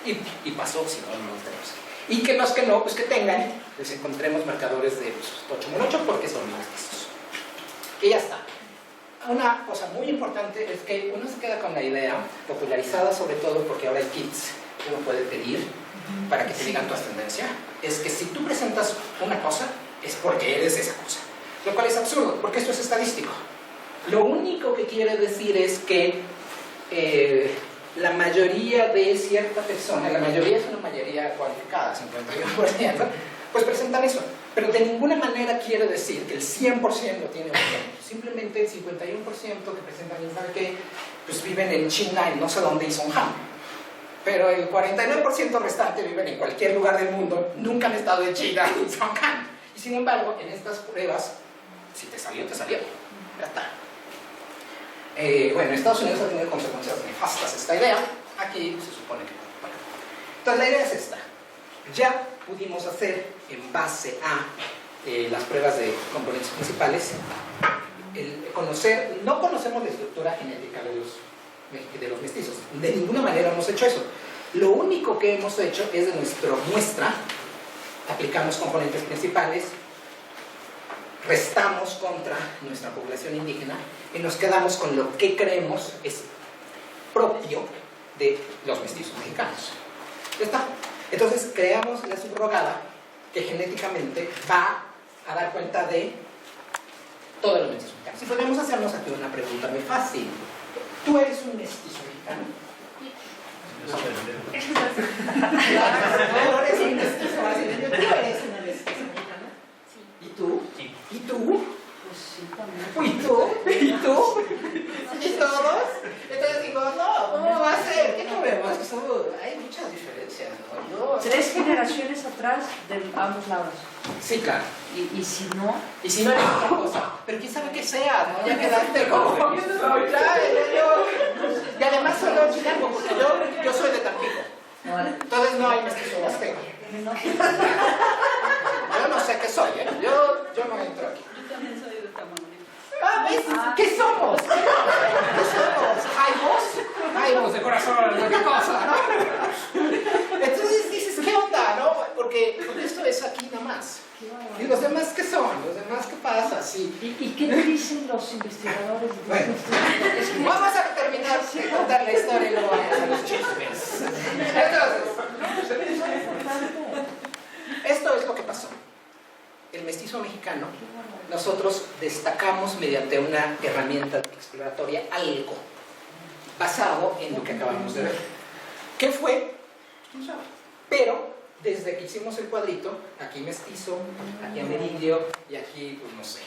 indígenas. Y pasó, si no, no los tenemos. Y que los que no, pues que tengan, les encontremos marcadores de Tocho Morocho porque son mestizos. Y ya está. Una cosa muy importante es que uno se queda con la idea, popularizada sobre todo porque ahora hay kits que uno puede pedir para que te digan tu ascendencia, es que si tú presentas una cosa, es porque eres esa cosa. Lo cual es absurdo, porque esto es estadístico. Lo único que quiere decir es que la mayoría de cierta persona, la mayoría es una mayoría cualificada, 51%, pues presentan eso. Pero de ninguna manera quiere decir que el 100% tiene un simplemente el 51% que presentan el que pues viven en China y no sé dónde y son Han. Pero el 49% restante viven en cualquier lugar del mundo, nunca han estado en China y son Han. Y sin embargo, en estas pruebas, si te salió, te salió. Ya está. Bueno, en Estados Unidos ha tenido consecuencias nefastas esta idea. Aquí se supone que no. Bueno. Entonces la idea es esta. Ya pudimos hacer, en base a las pruebas de componentes principales, no conocemos la estructura genética de los mestizos. De ninguna manera hemos hecho eso. Lo único que hemos hecho es de nuestra muestra, aplicamos componentes principales, restamos contra nuestra población indígena y nos quedamos con lo que creemos es propio de los mestizos mexicanos. Ya está. Entonces creamos la subrogada que genéticamente va a dar cuenta de todos los mestizos mexicanos. Si podemos hacernos aquí una pregunta muy fácil. ¿Tú eres un mestizo mexicano? No, eres un mestizo brasileño. ¿Tú eres una mestiza mexicana? Sí. ¿Y tú? Sí. ¿Y tú?
Pues sí, también.
¿Y tú? ¿Y tú? ¿Y todos? Entonces digo, no, ¿cómo va a ser? ¿Qué no vemos? Hay muchas diferencias, ¿no?
3 generaciones atrás de ambos lados.
Sí, claro.
Y si no...
Y si no eres otra cosa, pero quién sabe qué sea, ¿no? Ya quedaste como... Claro, y además soy de Chicago, porque yo soy de Tampico. Entonces no hay mestizo huasteco. Yo no sé qué soy, ¿eh? Yo no entro aquí.
Yo también soy de Tamaulipas.
Ah, ¿ves? ¿Qué somos? ¿Qué somos? ¿Jaibos de corazón? ¿Qué cosa? ¿No? Entonces dices, ¿qué onda? ¿No? Porque esto es aquí nada más. ¿Y los demás qué son? ¿Los demás qué pasa? Sí.
¿Y qué te dicen los investigadores?
Bueno, vamos a terminar de contar la historia y luego vamos a los chismes. Entonces, esto es lo que pasó. El mestizo mexicano, nosotros destacamos mediante una herramienta exploratoria algo basado en lo que acabamos de ver. ¿Qué fue? No sabe. Pero desde que hicimos el cuadrito, aquí mestizo, aquí amerindio y aquí, pues no sé,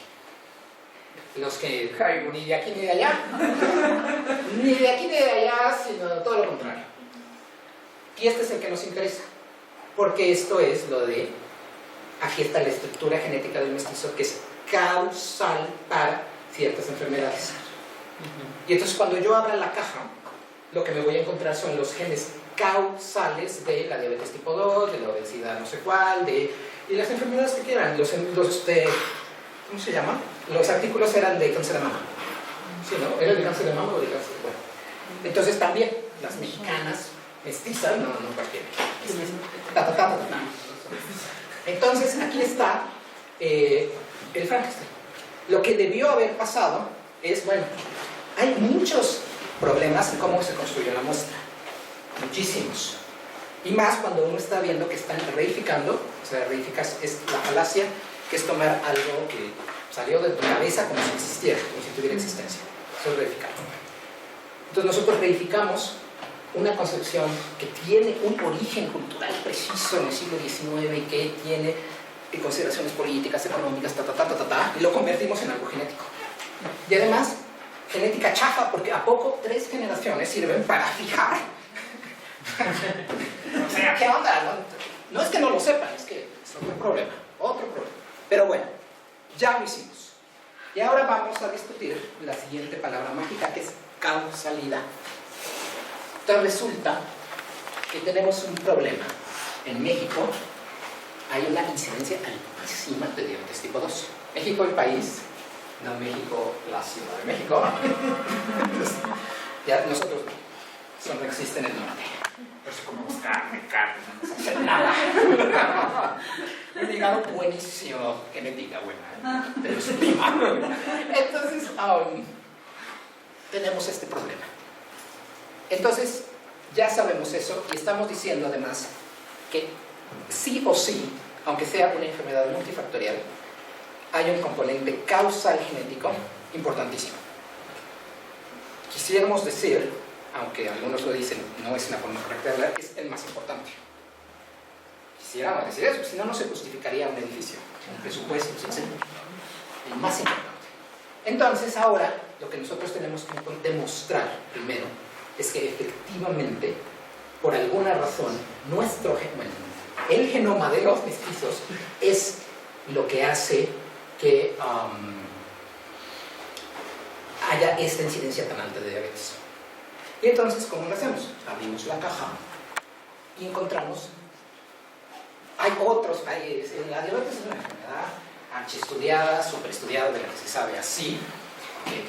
los que ni de aquí ni de allá, ni de aquí ni de allá, sino todo lo contrario. Y este es el que nos interesa, porque esto es lo de, aquí está la estructura genética del mestizo, que es causal para ciertas enfermedades. Y entonces cuando yo abra la caja, lo que me voy a encontrar son los genes causales de la diabetes tipo 2, de la obesidad no sé cuál, y las enfermedades que quieran. ¿Cómo se llama? Los artículos eran de cáncer de mama. ¿Sí, no? ¿Era de cáncer de mama o de cáncer? Bueno. Entonces también, las mexicanas mestizas, no cualquiera. Entonces aquí está el Frankenstein. Lo que debió haber pasado es, bueno, hay muchos problemas en cómo se construyó la muestra. Muchísimos. Y más cuando uno está viendo que están reificando, o sea, reificar es la falacia, que es tomar algo que salió de tu cabeza como si existiera, como si tuviera existencia. Eso es reificar. Entonces nosotros reificamos una concepción que tiene un origen cultural preciso en el siglo XIX y que tiene consideraciones políticas, económicas, y lo convertimos en algo genético. Y además, genética chafa, porque ¿a poco 3 generaciones sirven para fijar? O sea, ¿qué onda? No es que no lo sepan, es que es otro problema. Pero bueno, ya lo hicimos. Y ahora vamos a discutir la siguiente palabra mágica, que es causalidad. Entonces resulta que tenemos un problema. En México hay una incidencia altísima de diabetes tipo 2. México el país, no México la Ciudad de México. Entonces, ya nosotros no existe en el norte. Por eso comemos carne, no nos hace nada. Un hígado buenísimo, genética buena, pero es prima. Entonces, tenemos este problema. Entonces, ya sabemos eso y estamos diciendo además que sí o sí, aunque sea una enfermedad multifactorial, hay un componente causal genético importantísimo. Quisiéramos decir, aunque algunos lo dicen, no es la forma correcta de hablar, es el más importante. Quisiéramos decir eso, si no, no se justificaría un edificio, un presupuesto, etc. El más importante. Entonces, ahora, lo que nosotros tenemos que demostrar primero es que efectivamente, por alguna razón, el genoma de los mestizos es lo que hace que haya esta incidencia tan alta de diabetes. Y entonces, ¿cómo lo hacemos? Abrimos la caja y encontramos, la diabetes es una enfermedad archiestudiada, superestudiada, de la que se sabe así, que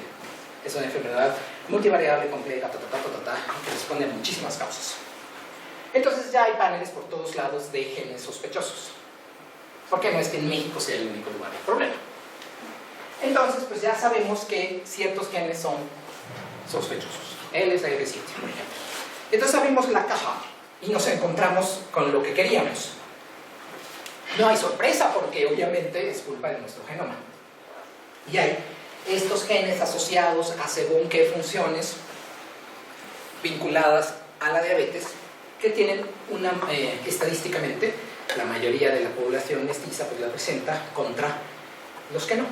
es una enfermedad multivariable, compleja, que responde a muchísimas causas. Entonces ya hay paneles por todos lados de genes sospechosos. ¿Por qué no es que en México sea el único lugar del problema? Entonces, pues ya sabemos que ciertos genes son sospechosos. LSR7, por ejemplo. Entonces abrimos la caja y nos encontramos con lo que queríamos. No hay sorpresa porque obviamente es culpa de nuestro genoma. Y hay estos genes asociados a según qué funciones vinculadas a la diabetes que tienen estadísticamente la mayoría de la población mestiza pues la presenta contra los que no.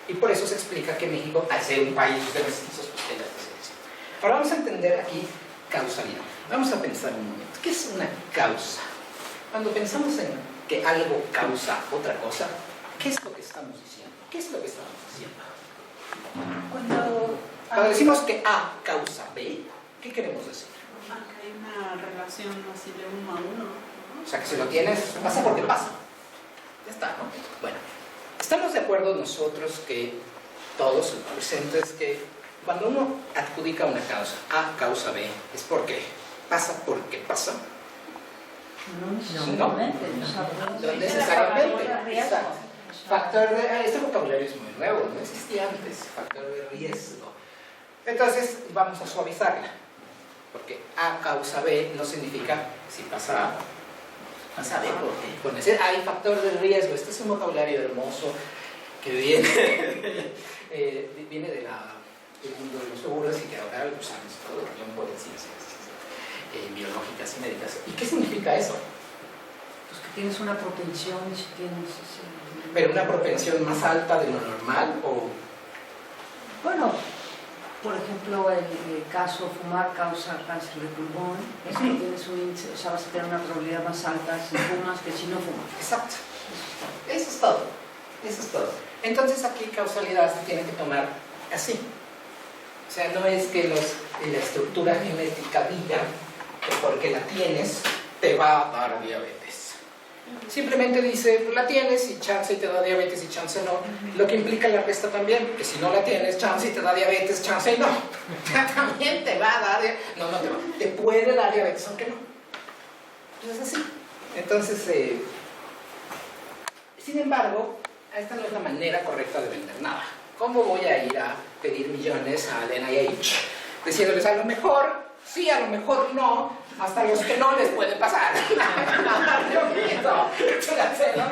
Y por eso se explica que México, al ser un país de mestizos, pues tenga esta selección. Ahora vamos a entender aquí causalidad. Vamos a pensar un momento. ¿Qué es una causa? Cuando pensamos en que algo causa otra cosa, ¿qué es lo que estamos diciendo? ¿Qué es lo que estamos diciendo? Cuando decimos que A causa B, ¿qué queremos decir?
Que hay una relación así de 1 a 1, ¿no?
O sea, que si lo tienes, pasa porque pasa. Ya está, ¿no? Bueno, estamos de acuerdo nosotros que todos los presentes que cuando uno adjudica una causa, A causa B, es porque pasa porque pasa. No necesariamente. Exacto. Factor de, este vocabulario es muy nuevo, no existía antes, factor de riesgo. Entonces vamos a suavizarla, porque A causa B no significa si pasa A, pasa B, porque decir hay factor de riesgo. Este es un vocabulario hermoso que viene del mundo de los seguros y que ahora lo usamos todo el tiempo en ciencias biológicas y médicas. ¿Y qué significa eso?
Pues que tienes una propensión y si tienes
¿Pero una propensión más alta de lo normal o...?
Bueno, por ejemplo, el caso fumar causa cáncer de pulmón, es que tienes un índice, o sea, vas a tener una probabilidad más alta si fumas que si no fumas.
Exacto. Eso es todo. Eso es todo. Entonces aquí causalidad se tiene que tomar así. O sea, no es que la estructura genética diga que porque la tienes te va a dar diabetes. Simplemente dice, la tienes y chance y te da diabetes y chance no. Lo que implica la resta también, que si no la tienes, chance y te da diabetes, chance y no. También te va a dar diabetes. No, no te va. Te puede dar diabetes, aunque no. Pues es así. Entonces, sin embargo, esta no es la manera correcta de vender nada. ¿Cómo voy a ir a pedir millones al NIH diciéndoles a lo mejor sí, a lo mejor no, hasta los que no les puede pasar? No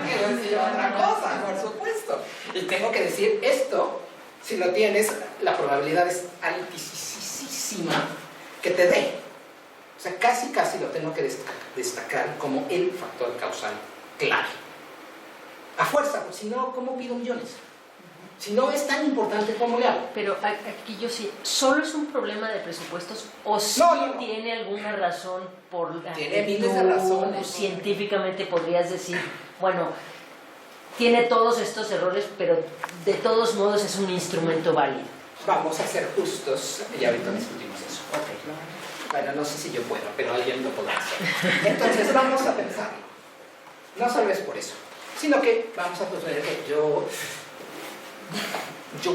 quiero decir otra cosa, por supuesto. Y tengo que decir esto, si lo tienes, la probabilidad es altísima que te dé. O sea, casi lo tengo que destacar como el factor causal clave. A fuerza, pues si no, ¿cómo pido millones? Si no es tan importante, ¿cómo le hago?
Pero aquí yo sí, ¿solo es un problema de presupuestos o sí tiene alguna razón por la
tiene miles de razones?
Científicamente podrías decir, bueno, tiene todos estos errores, pero de todos modos es un instrumento válido.
Vamos a ser justos y ahorita discutimos eso. Okay. Bueno, no sé si yo puedo, pero alguien lo podrá hacer. Entonces vamos a pensarlo. No solo es por eso, sino que vamos a suponer que yo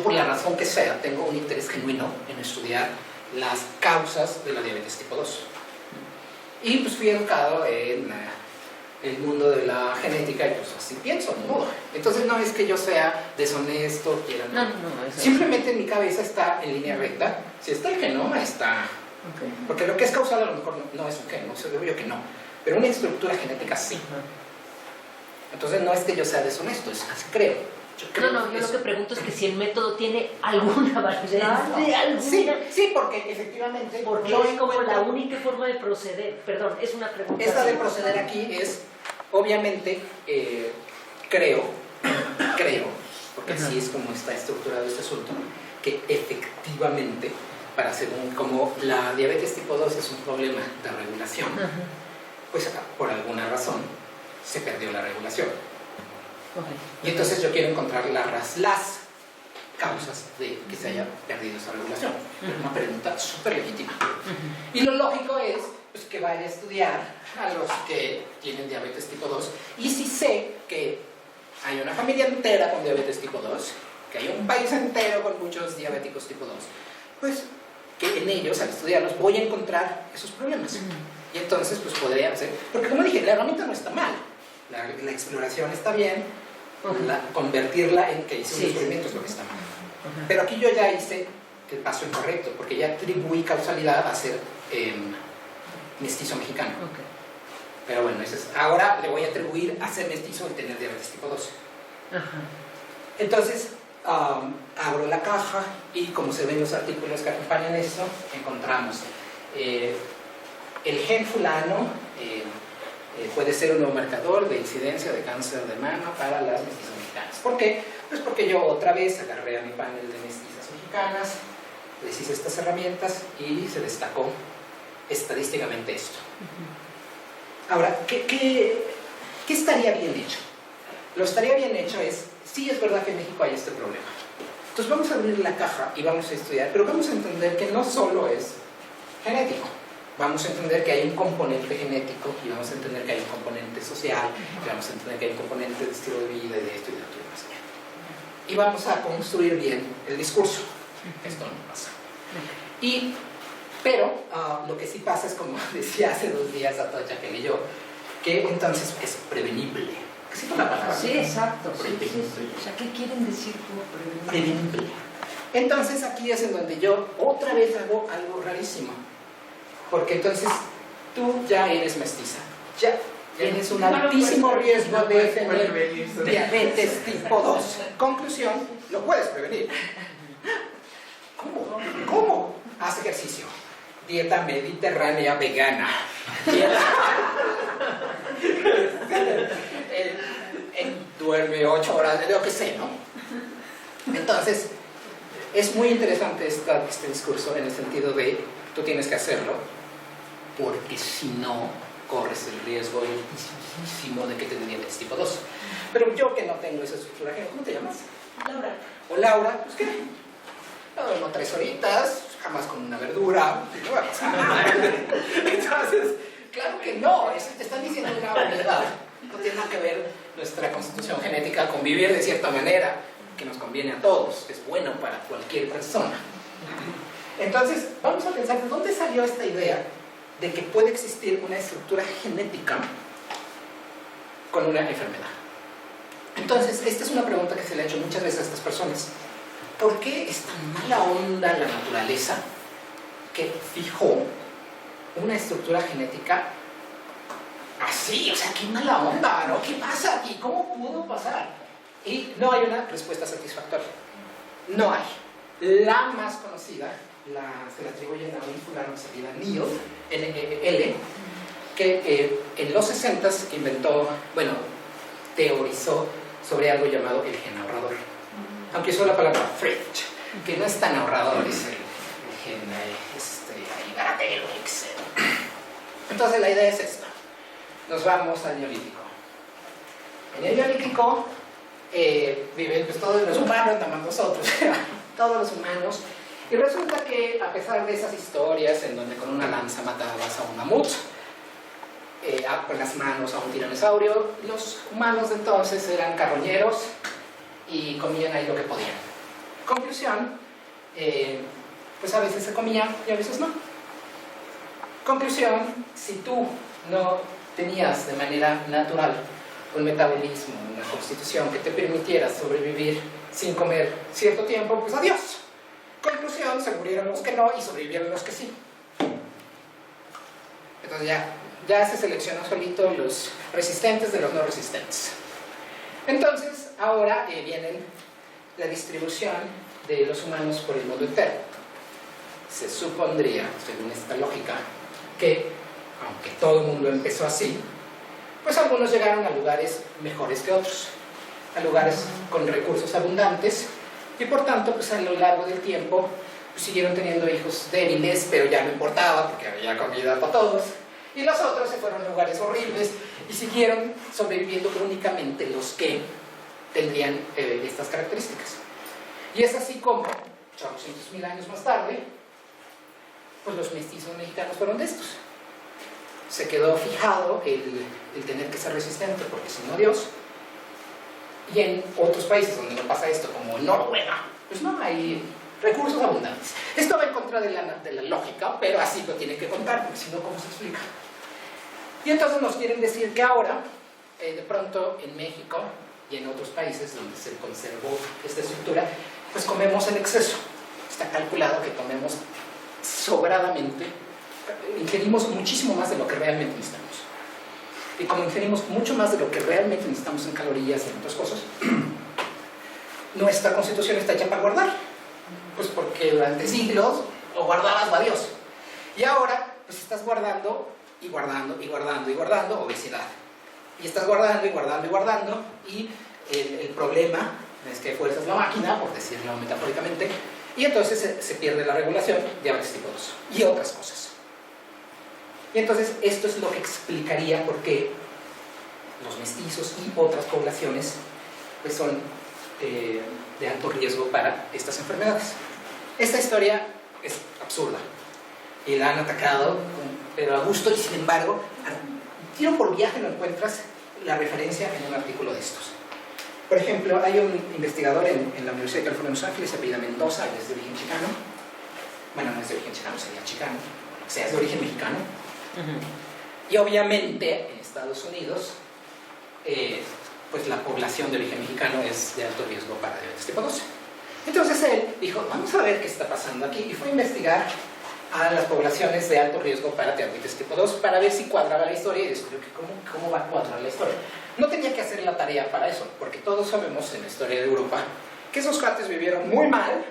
por la razón que sea, tengo un interés genuino en estudiar las causas de la diabetes tipo 2. Y pues fui educado en el mundo de la genética y pues así pienso, ¿no? Entonces no es que yo sea deshonesto, quiera.
No,
simplemente en mi cabeza está en línea recta. Si está el genoma, está. Okay. Porque lo que es causal a lo mejor no es un gen, no es obvio que no. Pero una estructura genética sí. Entonces no es que yo sea deshonesto, es así creo.
Yo lo que pregunto es que si el método tiene alguna validez.
Sí, porque efectivamente.
Porque es como la única forma de proceder. Perdón, es una pregunta.
Esta de proceder aquí es, obviamente, creo, porque así es como está estructurado este asunto, que efectivamente, como la diabetes tipo 2 es un problema de regulación, pues por alguna razón se perdió la regulación. Y entonces yo quiero encontrar las causas de que se haya perdido esa regulación. Es una pregunta súper legítima. Y lo lógico es pues, que vaya a estudiar a los que tienen diabetes tipo 2. Y si sé que hay una familia entera con diabetes tipo 2, que hay un país entero con muchos diabéticos tipo 2, pues que en ellos, al estudiarlos, voy a encontrar esos problemas. Y entonces pues podría hacer, porque como dije, la herramienta no está mal. La exploración está bien, convertirla en que hice un descubrimiento es lo que está mal. Pero aquí yo ya hice el paso incorrecto, porque ya atribuí causalidad a ser mestizo mexicano. Pero bueno, ahora le voy a atribuir a ser mestizo y tener diabetes tipo 2. Entonces, abro la caja y como se ven en los artículos que acompañan esto, encontramos el gen fulano. Puede ser un nuevo marcador de incidencia de cáncer de mama para las mestizas mexicanas. ¿Por qué? Pues porque yo otra vez agarré a mi panel de mestizas mexicanas, les hice estas herramientas y se destacó estadísticamente esto. Ahora, ¿qué estaría bien hecho? Lo estaría bien hecho es, sí es verdad que en México hay este problema. Entonces vamos a abrir la caja y vamos a estudiar, pero vamos a entender que no solo es genético. Vamos a entender que hay un componente genético y vamos a entender que hay un componente social y vamos a entender que hay un componente de estilo de vida y de esto y de aquello más allá. Y vamos a construir bien el discurso. Esto no pasa. Pero lo que sí pasa es, como decía hace 2 días Atocha que leyó, que entonces es prevenible. ¿Existe la palabra?
Sí, exacto. Sí. O sea, ¿qué quieren decir por prevenible?
Prevenible. Entonces aquí es en donde yo otra vez hago algo rarísimo. Porque entonces tú ya eres mestiza, ya tienes un altísimo riesgo de tener diabetes tipo 2. Conclusión, lo puedes prevenir. ¿Cómo? Haz ejercicio, dieta mediterránea vegana, duerme 8 horas, lo que sé, ¿no? Entonces, es muy interesante este discurso en el sentido de tú tienes que hacerlo porque si no corres el riesgo altísimo de que te den diabetes tipo 2. Pero yo que no tengo esa estructura, ¿cómo te llamas?
Laura.
O Laura, pues ¿qué? No duermo 3 horitas, jamás con una verdura, ¿qué va a pasar? Entonces, claro que no, eso te están diciendo una verdad. No tiene nada que ver nuestra constitución genética con vivir de cierta manera, que nos conviene a todos, es bueno para cualquier persona. Entonces, vamos a pensar, ¿de dónde salió esta idea de que puede existir una estructura genética con una enfermedad? Entonces, esta es una pregunta que se le ha hecho muchas veces a estas personas. ¿Por qué es tan mala onda la naturaleza que fijó una estructura genética así? O sea, qué mala onda, ¿no? ¿Qué pasa aquí? ¿Cómo pudo pasar? Y no hay una respuesta satisfactoria. No hay. La más conocida se la atribuyen a un fulano que se llama Neil, N-E-L, que en los 60s inventó, teorizó sobre algo llamado el gen ahorrador. Aunque usó la palabra thrift, que no es tan ahorrador, es el gen baratero, etc. Entonces la idea es esta. Nos vamos al Neolítico. En el Neolítico viven pues, todos los humanos, nada más nosotros, todos los humanos. Y resulta que a pesar de esas historias en donde con una lanza matabas a un mamut, con las manos a un tiranosaurio, los humanos de entonces eran carroñeros y comían ahí lo que podían. Conclusión, pues a veces se comía y a veces no. Conclusión, si tú no tenías de manera natural un metabolismo, una constitución que te permitiera sobrevivir sin comer cierto tiempo, pues adiós. Conclusión, se murieron los que no y sobrevivieron los que sí. Entonces ya se seleccionó solito los resistentes de los no resistentes. Entonces, ahora viene la distribución de los humanos por el mundo entero. Se supondría, según esta lógica, que aunque todo el mundo empezó así, pues algunos llegaron a lugares mejores que otros, a lugares con recursos abundantes, y por tanto, pues a lo largo del tiempo, pues, siguieron teniendo hijos débiles, pero ya no importaba porque había comida para todos, y los otros se fueron a lugares horribles y siguieron sobreviviendo únicamente los que tendrían estas características. Y es así como, 800.000 años más tarde, pues los mestizos mexicanos fueron de estos. Se quedó fijado el tener que ser resistente, porque si no, Dios. Y en otros países donde no pasa esto, como Noruega, pues no hay recursos abundantes. Esto va en contra de la lógica, pero así lo tienen que contar, porque si no, ¿cómo se explica? Y entonces nos quieren decir que ahora, de pronto en México y en otros países donde se conservó esta estructura, pues comemos en exceso. Está calculado que comemos sobradamente, ingerimos muchísimo más de lo que realmente necesitamos. Y como ingerimos mucho más de lo que realmente necesitamos en calorías y en otras cosas, nuestra constitución está hecha para guardar. Pues porque durante siglos lo guardabas a Dios. Y ahora, pues estás guardando y guardando y guardando y guardando obesidad. Y estás guardando y guardando y guardando. Y el problema es que fuerzas la máquina, por decirlo metafóricamente, y entonces se pierde la regulación de diabetes tipo 2 y otras cosas. Y entonces esto es lo que explicaría por qué los mestizos y otras poblaciones pues son de alto riesgo para estas enfermedades. Esta historia es absurda y la han atacado, pero a gusto, y sin embargo, tiro por viaje no encuentras la referencia en un artículo de estos. Por ejemplo, hay un investigador en la Universidad de California en Los Ángeles, se apellida Mendoza, él es de origen chicano. Bueno, no es de origen chicano, sería chicano, o sea, es de origen mexicano. Y obviamente en Estados Unidos pues la población de origen mexicano es de alto riesgo para diabetes tipo 2. Entonces él dijo, vamos a ver qué está pasando aquí, y fue a investigar a las poblaciones de alto riesgo para diabetes tipo 2 para ver si cuadraba la historia, y descubrió que cómo va a cuadrar la historia. No tenía que hacer la tarea para eso, porque todos sabemos en la historia de Europa que esos cuates vivieron muy mal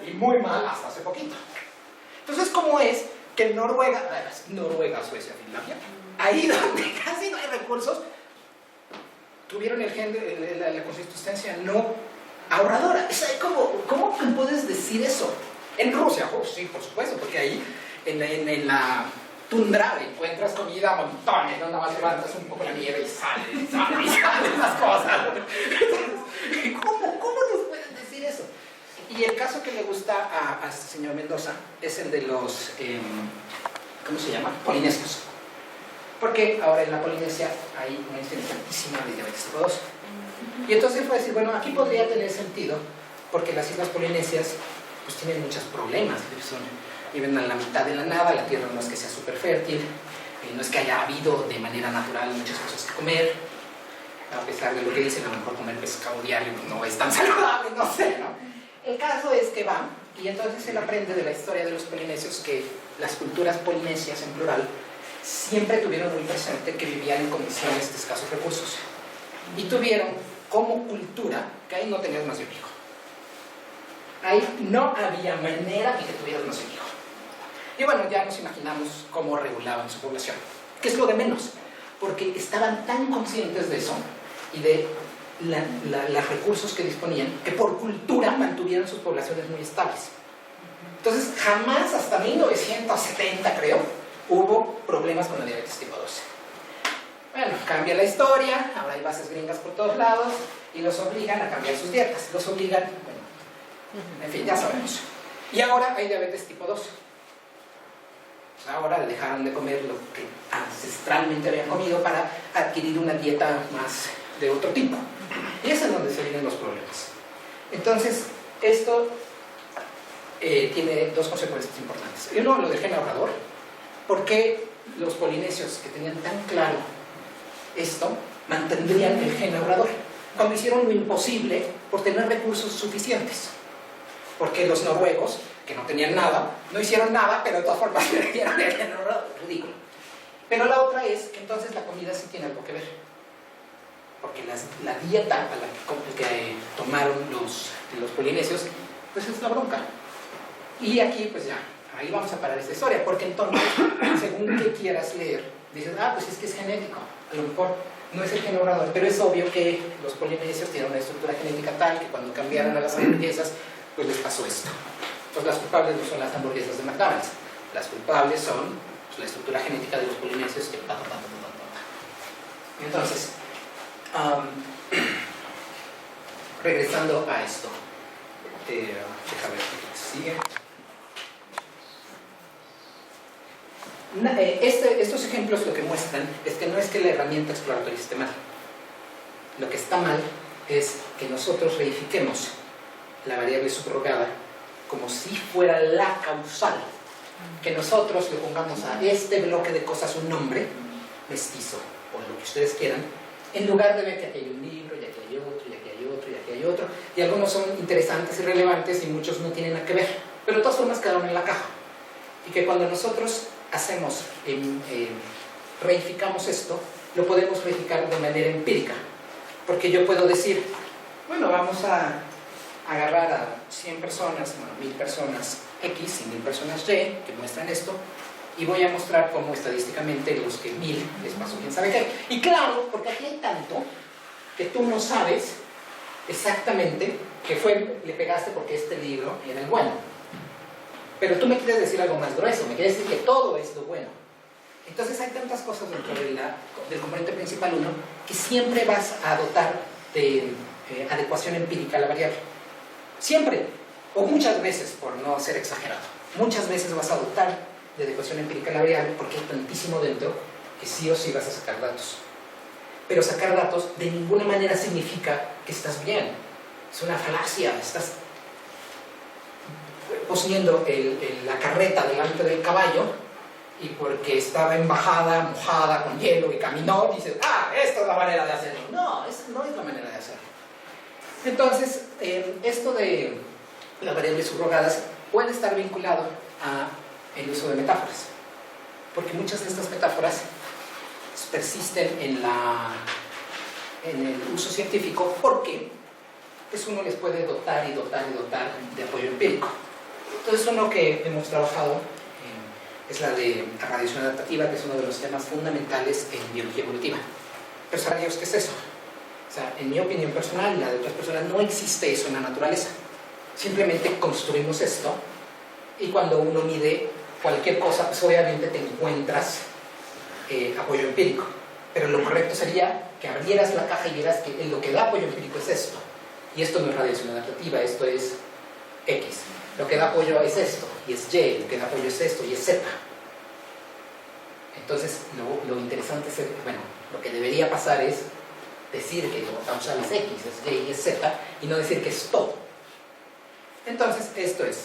y muy mal hasta hace poquito. Entonces, ¿cómo es que en Noruega, Suecia, Finlandia, ahí donde casi no hay recursos, tuvieron el gen de la consistencia no ahorradora? O sea, ¿cómo que puedes decir eso? En Rusia, oh, sí, por supuesto, porque ahí en la tundra encuentras comida a montones, ¿no? Nada más levantas un poco la nieve y salen las cosas. ¿Cómo nos pueden decir eso? Y el caso que le gusta a este señor Mendoza es el de los, ¿cómo se llama? Polinesios. Porque ahora en la Polinesia hay una interesantísima de diabetes tipo 2. Y entonces fue decir, bueno, aquí podría tener sentido, porque las islas polinesias pues tienen muchos problemas. Viven a la mitad de la nada, la tierra no es que sea súper fértil, no es que haya habido de manera natural muchas cosas que comer, a pesar de lo que dicen, a lo mejor comer pescado diario no es tan saludable, no sé, ¿no? El caso es que va, y entonces él aprende de la historia de los polinesios que las culturas polinesias en plural siempre tuvieron muy presente que vivían en condiciones de escasos recursos. Y tuvieron como cultura que ahí no tenías más de un hijo. Ahí no había manera de que tuvieras más de un hijo. Y bueno, ya nos imaginamos cómo regulaban su población, que es lo de menos, porque estaban tan conscientes de eso y de los recursos que disponían, que por cultura mantuvieron sus poblaciones muy estables. Entonces, jamás hasta 1970, creo, hubo problemas con la diabetes tipo 2. Bueno, cambia la historia, ahora hay bases gringas por todos lados y los obligan a cambiar sus dietas. Los obligan, bueno, en fin, ya sabemos. Y ahora hay diabetes tipo 2. Ahora dejaron de comer lo que ancestralmente habían comido para adquirir una dieta más de otro tipo. Y es en donde se vienen los problemas. Entonces, esto tiene dos consecuencias importantes. Uno, lo del gen ahorrador. ¿Por qué los polinesios que tenían tan claro esto mantendrían el gen ahorrador cuando hicieron lo imposible por tener recursos suficientes? Porque los noruegos, que no tenían nada, no hicieron nada, pero de todas formas perdieron el gen ahorrador. Ridículo. Pero la otra es que entonces la comida sí tiene algo que ver. Porque la dieta a la que tomaron los polinesios, pues es la bronca. Y aquí, pues ya, ahí vamos a parar esta historia, porque entonces, según que quieras leer, dices, pues es que es genético. A lo mejor no es el gen ahorrador, pero es obvio que los polinesios tienen una estructura genética tal que cuando cambiaron a las hamburguesas, pues les pasó esto. Entonces las culpables no son las hamburguesas de McDonald's, las culpables son pues, la estructura genética de los polinesios que Entonces, regresando a esto, déjame ver qué sigue. Estos ejemplos lo que muestran es que no es que la herramienta exploratoria esté mal. Lo que está mal es que nosotros reifiquemos la variable subrogada como si fuera la causal. Que nosotros le pongamos a este bloque de cosas un nombre, mestizo, o lo que ustedes quieran, en lugar de ver que aquí hay un libro, y aquí hay otro, y aquí hay otro, y aquí hay otro. Y algunos son interesantes y relevantes y muchos no tienen nada que ver. Pero de todas formas quedaron en la caja. Y que cuando nosotros reificamos esto, lo podemos reificar de manera empírica. Porque yo puedo decir, bueno, vamos a agarrar a 100 personas, 1000 personas X y 1000 personas Y que muestran esto, y voy a mostrar cómo estadísticamente los que 1000 les pasó quién sabe qué. Y claro, porque aquí hay tanto que tú no sabes exactamente que le pegaste porque este libro era el bueno. Pero tú me quieres decir algo más grueso, me quieres decir que todo es lo bueno. Entonces hay tantas cosas dentro del componente principal 1 que siempre vas a dotar de adecuación empírica a la variable. Siempre, o muchas veces, por no ser exagerado, muchas veces vas a dotar de adecuación empírica a la variable porque hay tantísimo dentro que sí o sí vas a sacar datos. Pero sacar datos de ninguna manera significa que estás bien. Es una falacia, estás poniendo la carreta delante del caballo y porque estaba en bajada, mojada, con hielo y caminó, dices, esta es la manera de hacerlo. No, esa no es la manera de hacerlo. Entonces, esto de las variables subrogadas puede estar vinculado al uso de metáforas, porque muchas de estas metáforas persisten en el uso científico porque pues uno les puede dotar y dotar y dotar de apoyo empírico. Entonces uno que hemos trabajado es la de radiación adaptativa, que es uno de los temas fundamentales en biología evolutiva. Pero ¿saben Dios qué es eso? O sea, en mi opinión personal y la de otras personas, no existe eso en la naturaleza. O simplemente construimos esto y cuando uno mide cualquier cosa, pues obviamente te encuentras apoyo empírico. Pero lo correcto sería que abrieras la caja y vieras que lo que da apoyo empírico es esto. Y esto no es radiación adaptativa, esto es X. Lo que da apoyo es esto, y es Y. Lo que da apoyo es esto, y es Z. Entonces, lo interesante es, bueno, lo que debería pasar es decir que lo causal es X, es Y y es Z, y no decir que es todo. Entonces, esto es...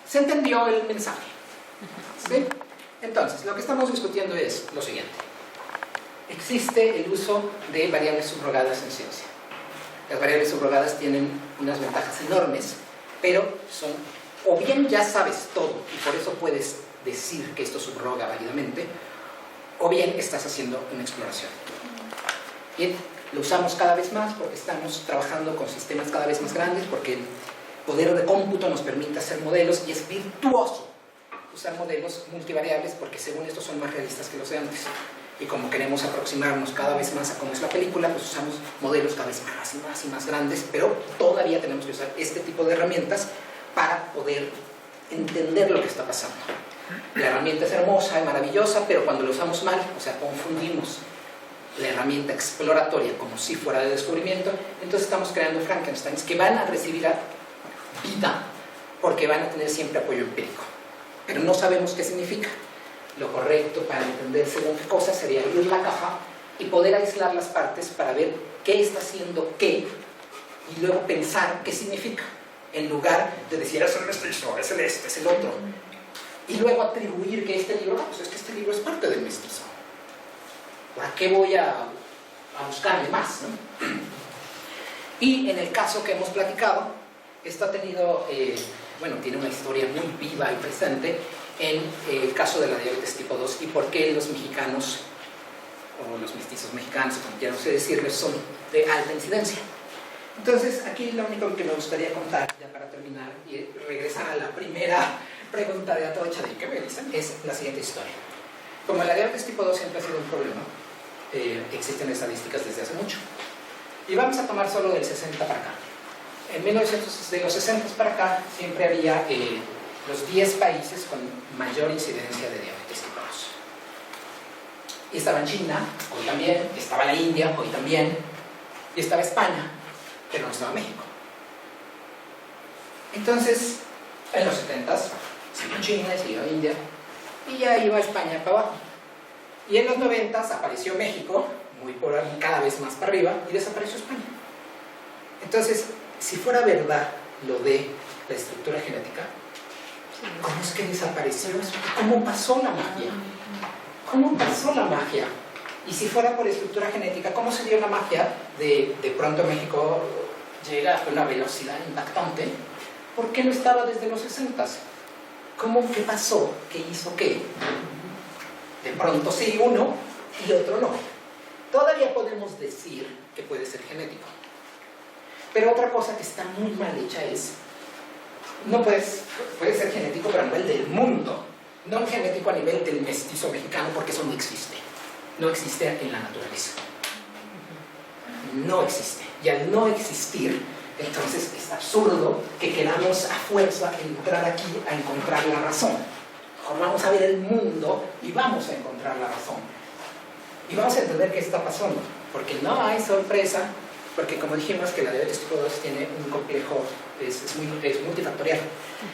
¿se entendió el mensaje? ¿Sí? Entonces, lo que estamos discutiendo es lo siguiente. Existe el uso de variables subrogadas en ciencia. Las variables subrogadas tienen unas ventajas enormes, pero son, o bien ya sabes todo y por eso puedes decir que esto subroga válidamente, o bien estás haciendo una exploración. Bien, lo usamos cada vez más porque estamos trabajando con sistemas cada vez más grandes, porque el poder de cómputo nos permite hacer modelos y es virtuoso usar modelos multivariables porque según esto son más realistas que los de antes. Y como queremos aproximarnos cada vez más a cómo es la película, pues usamos modelos cada vez más y más y más grandes, pero todavía tenemos que usar este tipo de herramientas para poder entender lo que está pasando. La herramienta es hermosa, es maravillosa, pero cuando la usamos mal, o sea, confundimos la herramienta exploratoria como si fuera de descubrimiento, entonces estamos creando Frankensteins que van a recibir vida porque van a tener siempre apoyo empírico, pero no sabemos qué significa. Lo correcto para entender según qué cosa sería abrir la caja y poder aislar las partes para ver qué está haciendo qué y luego pensar qué significa, en lugar de decir es el mestizo, es el este, es el otro, y luego atribuir que este libro, pues es que este libro es parte del mestizo. ¿Para qué voy a buscarle más, ¿no? Y en el caso que hemos platicado, esto ha tenido, tiene una historia muy viva y presente en el caso de la diabetes tipo 2 y por qué los mexicanos, o los mestizos mexicanos, como quieran ustedes decirles, son de alta incidencia. Entonces, aquí lo único que me gustaría contar, ya para terminar, y regresar a la primera pregunta de Atocha de qué me dicen, es la siguiente historia. Como la diabetes tipo 2 siempre ha sido un problema, existen estadísticas desde hace mucho. Y vamos a tomar solo del 60 para acá. De los 60 para acá, siempre había los 10 países con mayor incidencia de diabetes tipo 2. Y estaba en China, hoy también, estaba la India, hoy también, y estaba España, pero no estaba México. Entonces, en los 70s, siguió China, siguió India, y ya iba España para abajo. Y en los 90s apareció México, cada vez más para arriba, y desapareció España. Entonces, si fuera verdad lo de la estructura genética, ¿cómo es que desapareció? ¿Cómo pasó la magia? ¿Cómo pasó la magia? Y si fuera por estructura genética, ¿cómo se dio la magia de pronto México llega a una velocidad impactante? ¿Por qué no estaba desde los 60s? ¿Qué pasó? ¿Qué hizo qué? De pronto sí uno y otro no. Todavía podemos decir que puede ser genético. Pero otra cosa que está muy mal hecha es, no puede ser genético, pero a nivel del mundo, no genético a nivel del mestizo mexicano, porque eso no existe. No existe en la naturaleza. No existe. Y al no existir, entonces es absurdo que queramos a fuerza entrar aquí a encontrar la razón. Mejor vamos a ver el mundo y vamos a encontrar la razón. Y vamos a entender qué está pasando. Porque no hay sorpresa, porque como dijimos que la diabetes tipo 2 tiene un complejo, es multifactorial.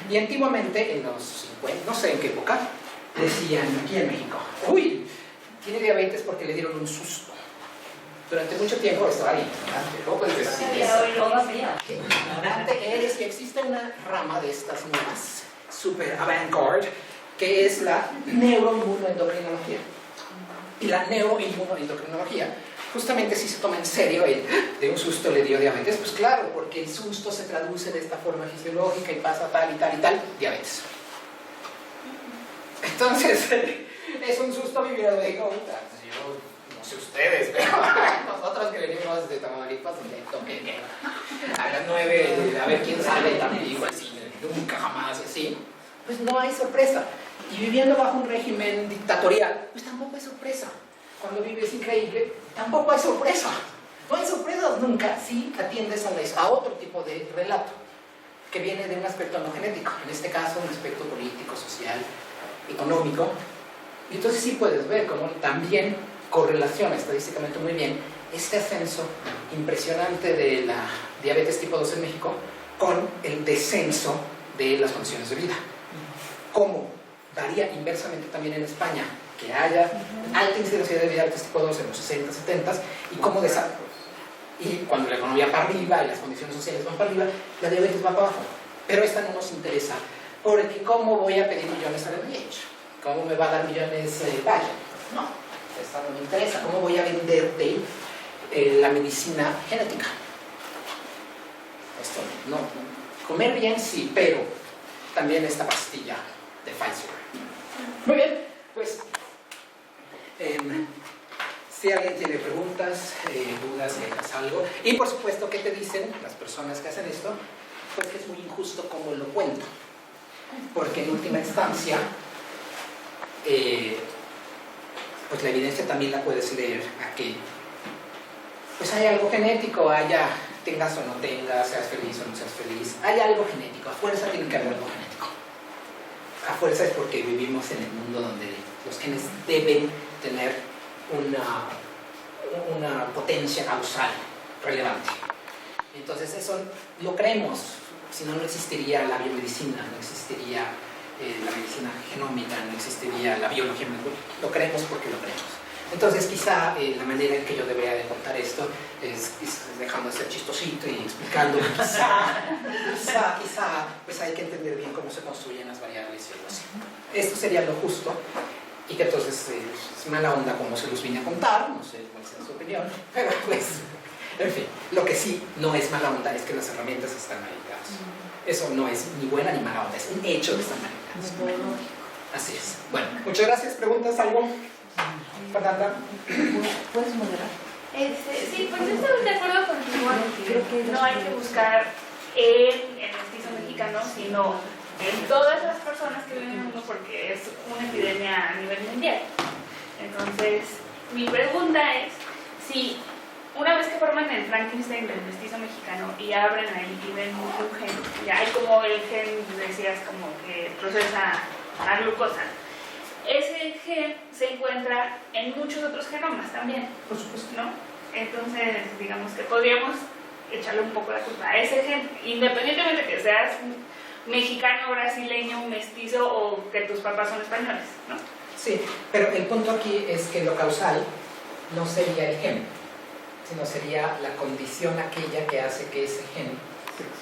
Y antiguamente, en los 50, no sé en qué época, decían aquí en México, uy, tiene diabetes porque le dieron un susto. Durante mucho tiempo estaba ahí, luego puedes decir ignorante eres, y existe una rama de estas nuevas, super avant-garde, que es la neuroinmunoendocrinología. Y la neuroinmunoendocrinología justamente si se toma en serio de un susto le dio diabetes, pues claro, porque el susto se traduce de esta forma fisiológica y pasa tal y tal y tal, diabetes. Entonces, es un susto biológico. Yo no sé ustedes, pero nosotros que venimos de Tamaulipas, a las 9, a ver quién sale también, así, nunca jamás, así, pues no hay sorpresa. Y viviendo bajo un régimen dictatorial, pues tampoco hay sorpresa. Cuando vives increíble, tampoco hay sorpresa. No hay sorpresas, o nunca si atiendes a otro tipo de relato que viene de un aspecto no genético, en este caso un aspecto político, social, económico. Y entonces sí puedes ver cómo también correlaciona estadísticamente muy bien este ascenso impresionante de la diabetes tipo 2 en México con el descenso de las condiciones de vida. Cómo varía inversamente también en España, que haya alta incidencia de diabetes tipo 2 en los 60, 70 y cómo y cuando la economía va para arriba y las condiciones sociales van para arriba, la diabetes va para abajo. Pero esta no nos interesa, porque ¿cómo voy a pedir millones a la NIH? ¿Cómo me va a dar millones Valle? No, esta no me interesa. ¿Cómo voy a venderte la medicina genética? Esto no. Comer bien sí, pero también esta pastilla de Pfizer. Muy bien, pues si alguien tiene preguntas, dudas, quejas, algo, y por supuesto, ¿qué te dicen las personas que hacen esto? Pues que es muy injusto como lo cuento, porque en última instancia pues la evidencia también la puedes leer aquí. Pues hay algo genético, tengas o no tengas, seas feliz o no seas feliz, hay algo genético, a fuerza tiene que haber algo genético. A fuerza es porque vivimos en el mundo donde los genes deben tener una potencia causal relevante. Entonces eso lo creemos, si no, no existiría la biomedicina, no existiría la medicina genómica, no existiría la biología, lo creemos porque lo creemos. Entonces quizá la manera en que yo debería de contar esto es dejando de ser chistosito y explicando, quizá pues hay que entender bien cómo se construyen las variables y algo así. Esto sería lo justo, y que entonces es mala onda como se los vine a contar, no sé cuál sea su opinión, pero pues, en fin, lo que sí no es mala onda es que las herramientas están manejadas. Eso no es ni buena ni mala onda, es un hecho que están manejadas. Así es. Bueno, muchas gracias. ¿Preguntas? ¿Algo? Fernanda.
¿Puedes moderar?
Sí, pues yo estoy de acuerdo contigo en que no hay que buscar en el mestizo mexicano, sino en todas las personas que viven en el mundo, porque es una epidemia a nivel mundial. Entonces, mi pregunta es, si una vez que forman el Frankenstein del mestizo mexicano y abren ahí y ven un gen, ya hay como el gen, decías, como que procesa la glucosa, ese gen se encuentra en muchos otros genomas también,
Por supuesto.
¿no? Entonces, digamos que podríamos echarle un poco la culpa a ese gen, independientemente de que seas mexicano, brasileño, mestizo o que tus papás son españoles, ¿no?
Sí, pero el punto aquí es que lo causal no sería el gen, sino sería la condición aquella que hace que ese gen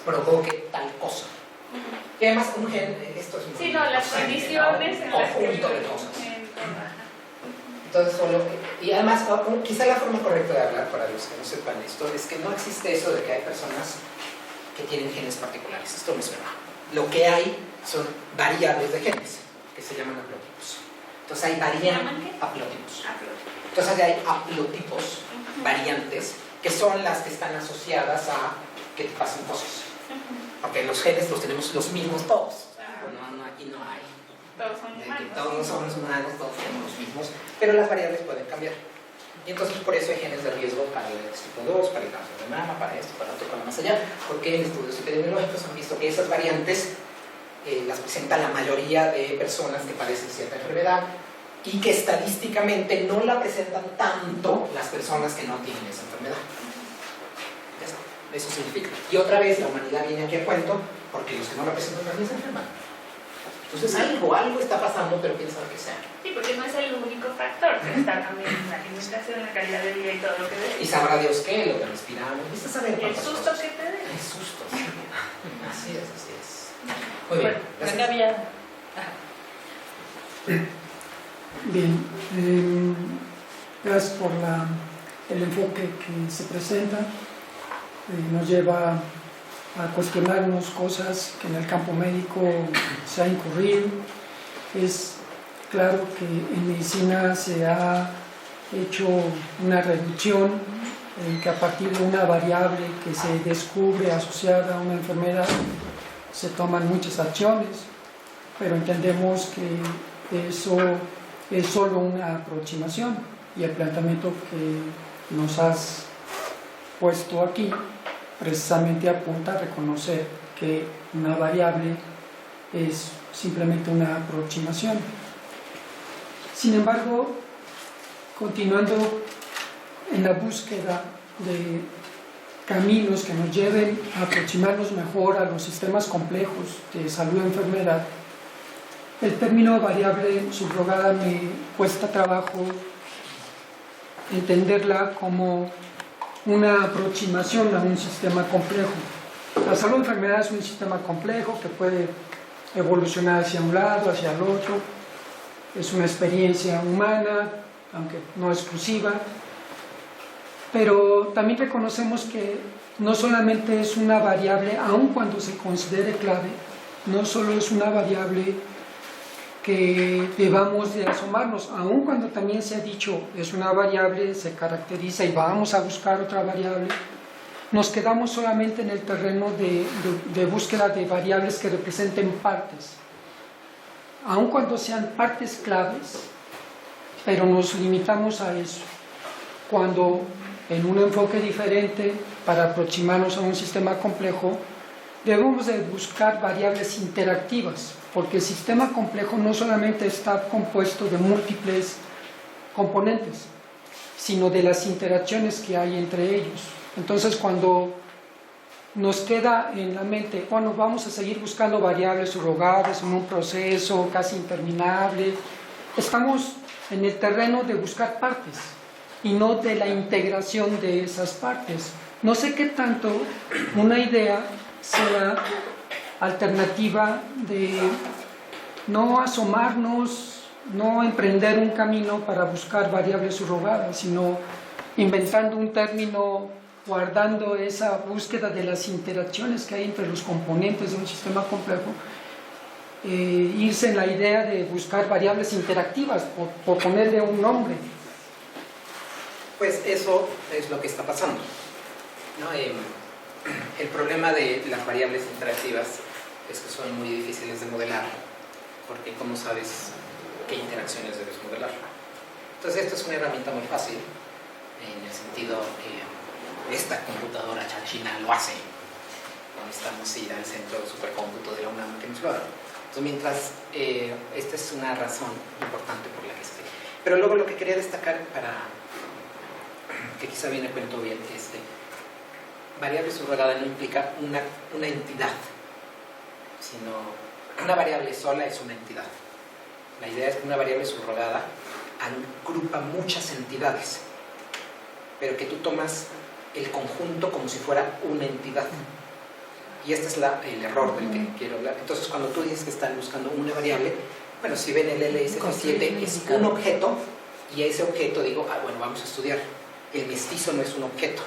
provoque tal cosa. Y además un gen, esto es muy
sí, no, las condiciones en las que
conjunto de cosas. Entonces y además quizá la forma correcta de hablar para los que no sepan esto es que no existe eso de que hay personas que tienen genes particulares. Esto no es verdad. Lo que hay son variables de genes que se llaman haplotipos. Entonces hay haplotipos. Entonces hay haplotipos, variantes, que son las que están asociadas a que te pasen cosas. Porque los genes los tenemos los mismos todos. O sea, aquí no hay.
Todos son humanos.
Todos somos humanos, todos tenemos los mismos, pero las variables pueden cambiar. Y entonces por eso hay genes de riesgo para el tipo 2, para el cáncer de mama, para esto, para otro, para más allá, porque en estudios epidemiológicos han visto que esas variantes las presenta la mayoría de personas que padecen cierta enfermedad y que estadísticamente no la presentan tanto las personas que no tienen esa enfermedad. Ya está, eso significa. Y otra vez la humanidad viene aquí a cuento porque los que no la presentan también se enferman. Entonces algo está pasando, pero quién sabe qué sea.
Sí, porque no es el único factor, pero está también la alimentación, la calidad de vida y todo lo que ves.
Y sabrá Dios qué, lo que respiramos. ¿Viste saber
El
cuántas
susto
cosas?
que te dé.
El susto, sí. Así es. Muy bien.
Bueno, acá había...
Bien, gracias por el enfoque que se presenta. Nos lleva a cuestionarnos cosas que en el campo médico se ha incurrido. Es claro que en medicina se ha hecho una reducción que a partir de una variable que se descubre asociada a una enfermedad se toman muchas acciones, pero entendemos que eso es solo una aproximación y el planteamiento que nos has puesto aquí precisamente apunta a reconocer que una variable es simplemente una aproximación. Sin embargo, continuando en la búsqueda de caminos que nos lleven a aproximarnos mejor a los sistemas complejos de salud y enfermedad, el término variable subrogada me cuesta trabajo entenderla como una aproximación a un sistema complejo. La salud y enfermedad es un sistema complejo que puede evolucionar hacia un lado, hacia el otro. Es una experiencia humana, aunque no exclusiva. Pero también reconocemos que no solamente es una variable, aun cuando se considere clave, no solo es una variable que debamos de asomarnos, aun cuando también se ha dicho es una variable, se caracteriza y vamos a buscar otra variable, nos quedamos solamente en el terreno de búsqueda de variables que representen partes, aun cuando sean partes claves, pero nos limitamos a eso, cuando en un enfoque diferente para aproximarnos a un sistema complejo debemos de buscar variables interactivas, porque el sistema complejo no solamente está compuesto de múltiples componentes, sino de las interacciones que hay entre ellos. Entonces, cuando nos queda en la mente, bueno, vamos a seguir buscando variables subrogadas en un proceso casi interminable, estamos en el terreno de buscar partes y no de la integración de esas partes. No sé qué tanto una idea sea alternativa de no asomarnos, no emprender un camino para buscar variables subrogadas, sino inventando un término, guardando esa búsqueda de las interacciones que hay entre los componentes de un sistema complejo, irse en la idea de buscar variables interactivas, por ponerle un nombre.
Pues eso es lo que está pasando, ¿no? El problema de las variables interactivas es que son muy difíciles de modelar, porque ¿cómo sabes qué interacciones debes modelar? Entonces esto es una herramienta muy fácil, en el sentido que esta computadora chachina lo hace. No necesitamos ir al centro de supercómputo de la UNAM que nos lo haga. Entonces, mientras, esta es una razón importante por la que estoy. Pero luego lo que quería destacar, para que quizá viene a cuento bien, es que variable subrogada no implica una entidad, sino una variable sola es una entidad. La idea es que una variable subrogada agrupa muchas entidades, pero que tú tomas el conjunto como si fuera una entidad. Y este es el error del que quiero hablar. Entonces, cuando tú dices que están buscando una variable, bueno, si ven el LSF7 es un objeto, y ese objeto digo, bueno, vamos a estudiar. El mestizo no es un objeto,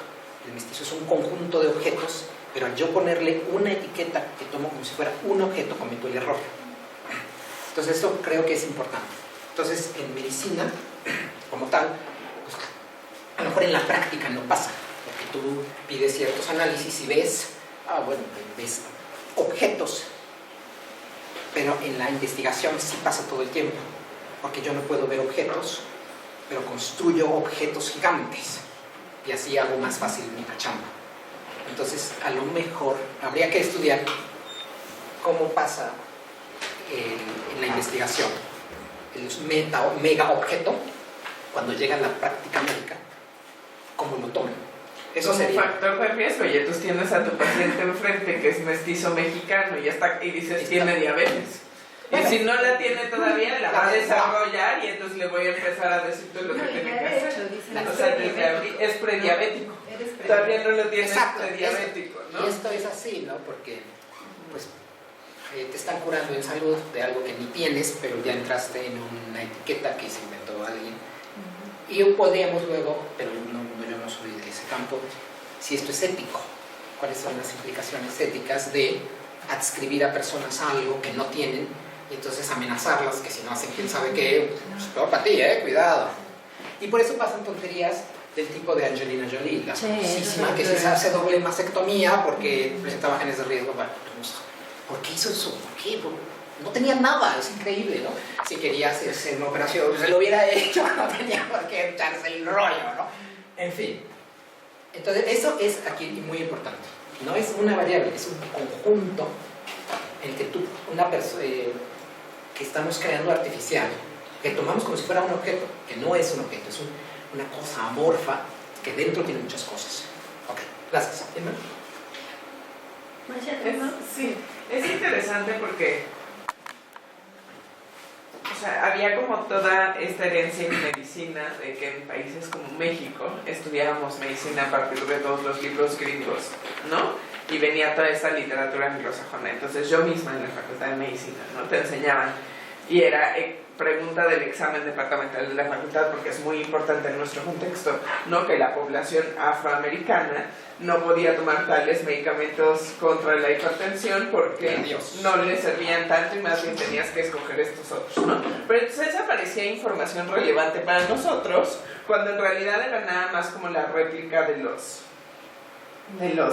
el mestizo es un conjunto de objetos, pero al yo ponerle una etiqueta que tomo como si fuera un objeto, cometo el error. Entonces esto creo que es importante. Entonces en medicina, como tal, pues, a lo mejor en la práctica no pasa, porque tú pides ciertos análisis y ves, ves objetos, pero en la investigación sí pasa todo el tiempo, porque yo no puedo ver objetos, pero construyo objetos gigantes y así hago más fácil mi chamba. Entonces, a lo mejor habría que estudiar cómo pasa en la investigación el mega objeto cuando llega a la práctica médica, cómo lo toman. Eso
como
sería
factor de riesgo. Y tú tienes a tu paciente enfrente que es mestizo mexicano y dices tiene diabetes. Bueno, y si no la tiene todavía, la va a desarrollar y entonces le voy a empezar a decir todo lo que tiene que hacer. O sea, es prediabético. Todavía no lo tienes prediabético, ¿no?
Y esto es así, ¿no? Porque pues, te están curando en salud de algo que ni tienes, pero ya entraste en una etiqueta que se inventó alguien. Y podríamos luego, pero yo no soy de ese campo, si esto es ético, cuáles son las implicaciones éticas de adscribir a personas a algo que no tienen y entonces amenazarlas, que si no hacen quién sabe qué, pues peor para ti, cuidado. Y por eso pasan tonterías del tipo de Angelina Jolie, la famosísima, que se hace doble mastectomía porque presentaba genes de riesgo. Bueno, ¿por qué hizo eso? ¿Por qué? No tenía nada, es increíble, ¿no? Si quería hacerse una operación, se lo hubiera hecho, no tenía por qué echarse el rollo, ¿no? En fin, Entonces, eso es aquí muy importante. No es una variable, es un conjunto en el que tú, una persona que estamos creando artificial, que tomamos como si fuera un objeto, que no es un objeto, es una cosa amorfa que dentro tiene muchas cosas. Ok, gracias. ¿Emma?
Sí, es interesante porque o sea, había como toda esta herencia en medicina de que en países como México estudiábamos medicina a partir de todos los libros gringos, ¿no? Y venía toda esa literatura anglosajona. Entonces yo misma en la facultad de medicina, ¿no? Te enseñaban y era pregunta del examen departamental de la facultad, porque es muy importante en nuestro contexto, ¿no? Que la población afroamericana no podía tomar tales medicamentos contra la hipertensión porque no le servían tanto y más bien tenías que escoger estos otros, ¿no? Pero entonces esa parecía información relevante para nosotros, cuando en realidad era nada más como la réplica de los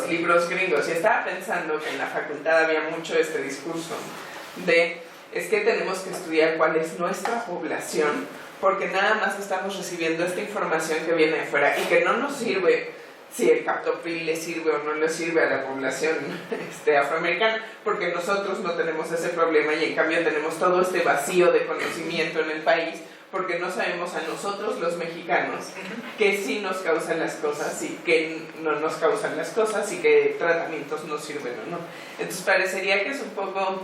libros gringos. Y estaba pensando que en la facultad había mucho este discurso de es que tenemos que estudiar cuál es nuestra población, porque nada más estamos recibiendo esta información que viene de fuera y que no nos sirve si el captopril le sirve o no le sirve a la población afroamericana, porque nosotros no tenemos ese problema y en cambio tenemos todo este vacío de conocimiento en el país, porque no sabemos a nosotros los mexicanos que sí nos causan las cosas y que no nos causan las cosas y qué tratamientos nos sirven o no. Entonces parecería que es un poco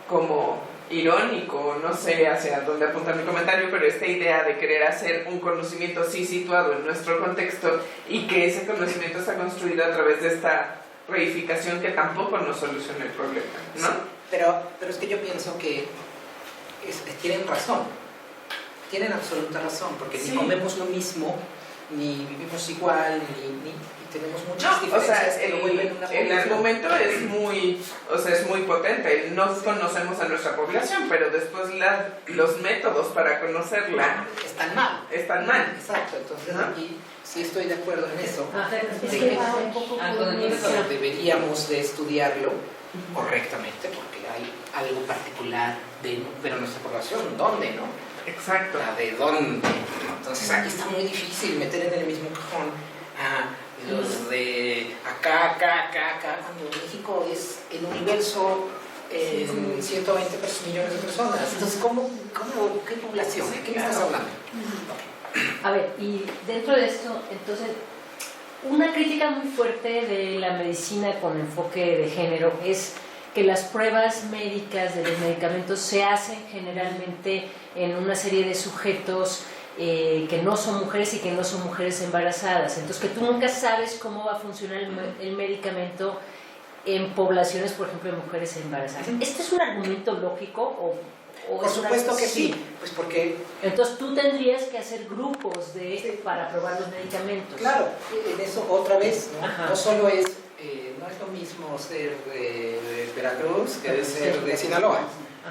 como irónico, no sé hacia dónde apunta mi comentario, pero esta idea de querer hacer un conocimiento sí situado en nuestro contexto y que ese conocimiento está construido a través de esta reificación que tampoco nos soluciona el problema, ¿no?
Sí, pero es que yo pienso que tienen razón, tienen absoluta razón, porque
sí.
Ni comemos lo mismo, ni vivimos igual, ni tenemos muchas diferencias.
O sea, el argumento es muy potente. No conocemos a nuestra población, pero después los métodos para conocerla
están mal. Exacto, entonces aquí sí estoy de acuerdo en eso.
Es que va un poco con eso.
Deberíamos de estudiarlo correctamente, porque hay algo particular pero nuestra población, ¿dónde, no?
Exacto.
¿De dónde? Entonces aquí está muy difícil meter en el mismo cajón a los de acá, cuando México es el universo en 120 millones de personas. Entonces, ¿qué población? ¿De qué me estás hablando?
A ver, y dentro de esto, entonces, una crítica muy fuerte de la medicina con enfoque de género es que las pruebas médicas de los medicamentos se hacen generalmente en una serie de sujetos que no son mujeres y que no son mujeres embarazadas. Entonces, que tú nunca sabes cómo va a funcionar el medicamento en poblaciones, por ejemplo, de mujeres embarazadas. ¿Este es un argumento lógico o
por supuesto que sí, pues porque...
Entonces, tú tendrías que hacer grupos para probar los medicamentos.
Claro, en eso otra vez, ¿no? No solo es... no es lo mismo ser de Veracruz que ser de Sinaloa.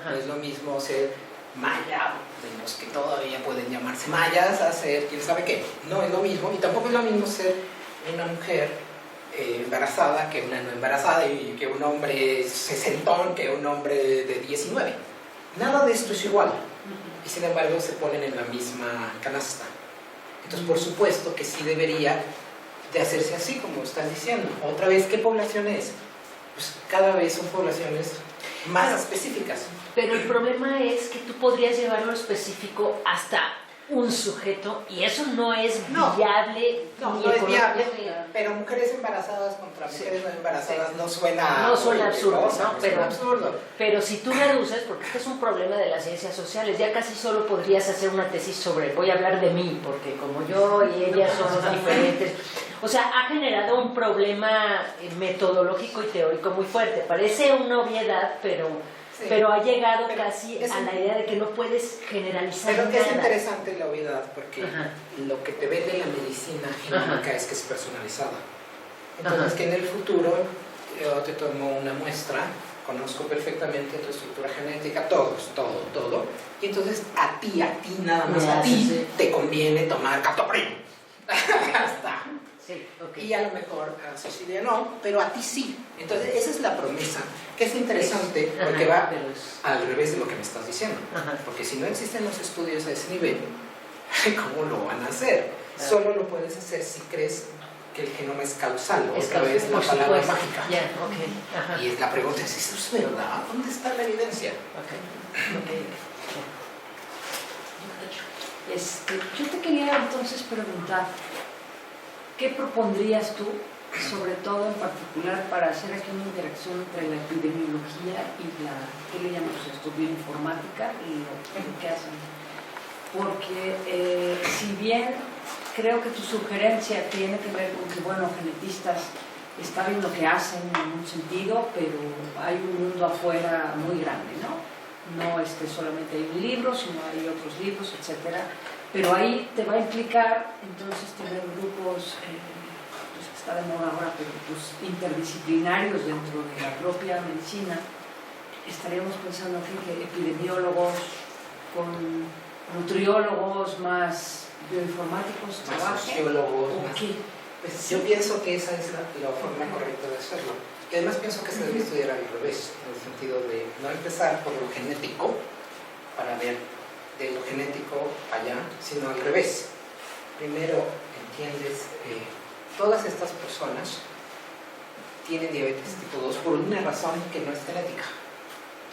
No es lo mismo ser maya, de los que todavía pueden llamarse mayas, a ser quién sabe qué. No es lo mismo, y tampoco es lo mismo ser una mujer embarazada que una no embarazada, y que un hombre sesentón que un hombre de 19. Nada de esto es igual, y sin embargo se ponen en la misma canasta. Entonces, por supuesto que sí debería de hacerse así, como están diciendo. Otra vez, ¿qué población es? Pues cada vez son poblaciones más específicas.
Pero el problema es que tú podrías llevarlo específico hasta un sujeto y eso no es viable.
No es viable, pero mujeres embarazadas contra mujeres no embarazadas no suena
absurdo,
¿no?
Pero
absurdo.
Pero si tú reduces, porque este es un problema de las ciencias sociales, ya casi solo podrías hacer una tesis sobre, voy a hablar de mí, porque como yo y ella somos diferentes. O sea, ha generado un problema metodológico y teórico muy fuerte. Parece una obviedad, pero ha llegado casi a la idea de que no puedes generalizar nada.
Pero es interesante la obviedad, porque lo que te vende la medicina genómica es que es personalizada. Entonces, que en el futuro yo te tomo una muestra, conozco perfectamente tu estructura genética, todo, y entonces a ti, nada más a ti, te conviene tomar captopril. Ya está.
Sí, okay.
Y a lo mejor a Cecilia no, pero a ti sí. Entonces esa es la promesa, que es interesante, porque va al revés de lo que me estás diciendo. Porque si no existen los estudios a ese nivel, ¿cómo lo van a hacer? Solo lo puedes hacer si crees que el genoma es causal,
Es
otra
causal,
vez la
por
palabra
supuesto.
mágica.
Ya, ok. Ajá.
Y la pregunta es, ¿eso es verdad? ¿Dónde está la evidencia?
Yo te quería entonces preguntar, ¿qué propondrías tú, sobre todo en particular, para hacer aquí una interacción entre la epidemiología y la, ¿qué le llamamos esto? Bioinformática y lo que hacen? Porque si bien creo que tu sugerencia tiene que ver con que, bueno, genetistas está bien lo que hacen en un sentido, pero hay un mundo afuera muy grande, ¿no? No solamente hay un libro, sino hay otros libros, etcétera. Pero ahí te va a implicar entonces tener grupos, pues que está de moda ahora, pero pues interdisciplinarios dentro de la propia medicina. Estaríamos pensando aquí que epidemiólogos con nutriólogos más bioinformáticos,
Más sociólogos,
¿o
más...
qué?
Pues yo pienso que esa es la forma correcta de hacerlo. Y además pienso que se debe estudiar al revés, en el sentido de no empezar por lo genético, para ver de lo genético allá, sino al revés. Primero entiendes, todas estas personas tienen diabetes tipo 2 por una razón que no es genética.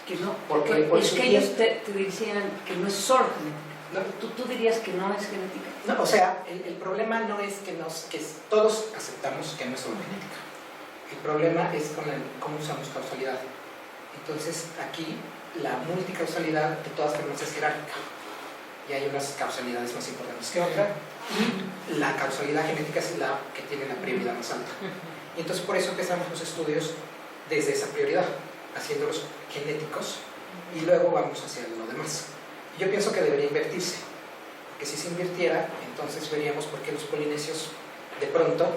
Que no,
Porque
es que ellos te decían que no es solo genética.
No.
¿Tú dirías que no es genética?
No, o sea, el problema no es que todos aceptamos que no es solo genética. El problema es con cómo usamos causalidad. Entonces, aquí la multicausalidad de todas formas es jerárquica. Y hay unas causalidades más importantes que otras. Y la causalidad genética es la que tiene la prioridad más alta. Y entonces por eso empezamos los estudios desde esa prioridad, haciéndolos genéticos, y luego vamos hacia lo demás. Yo pienso que debería invertirse, porque si se invirtiera, entonces veríamos por qué los polinesios de pronto,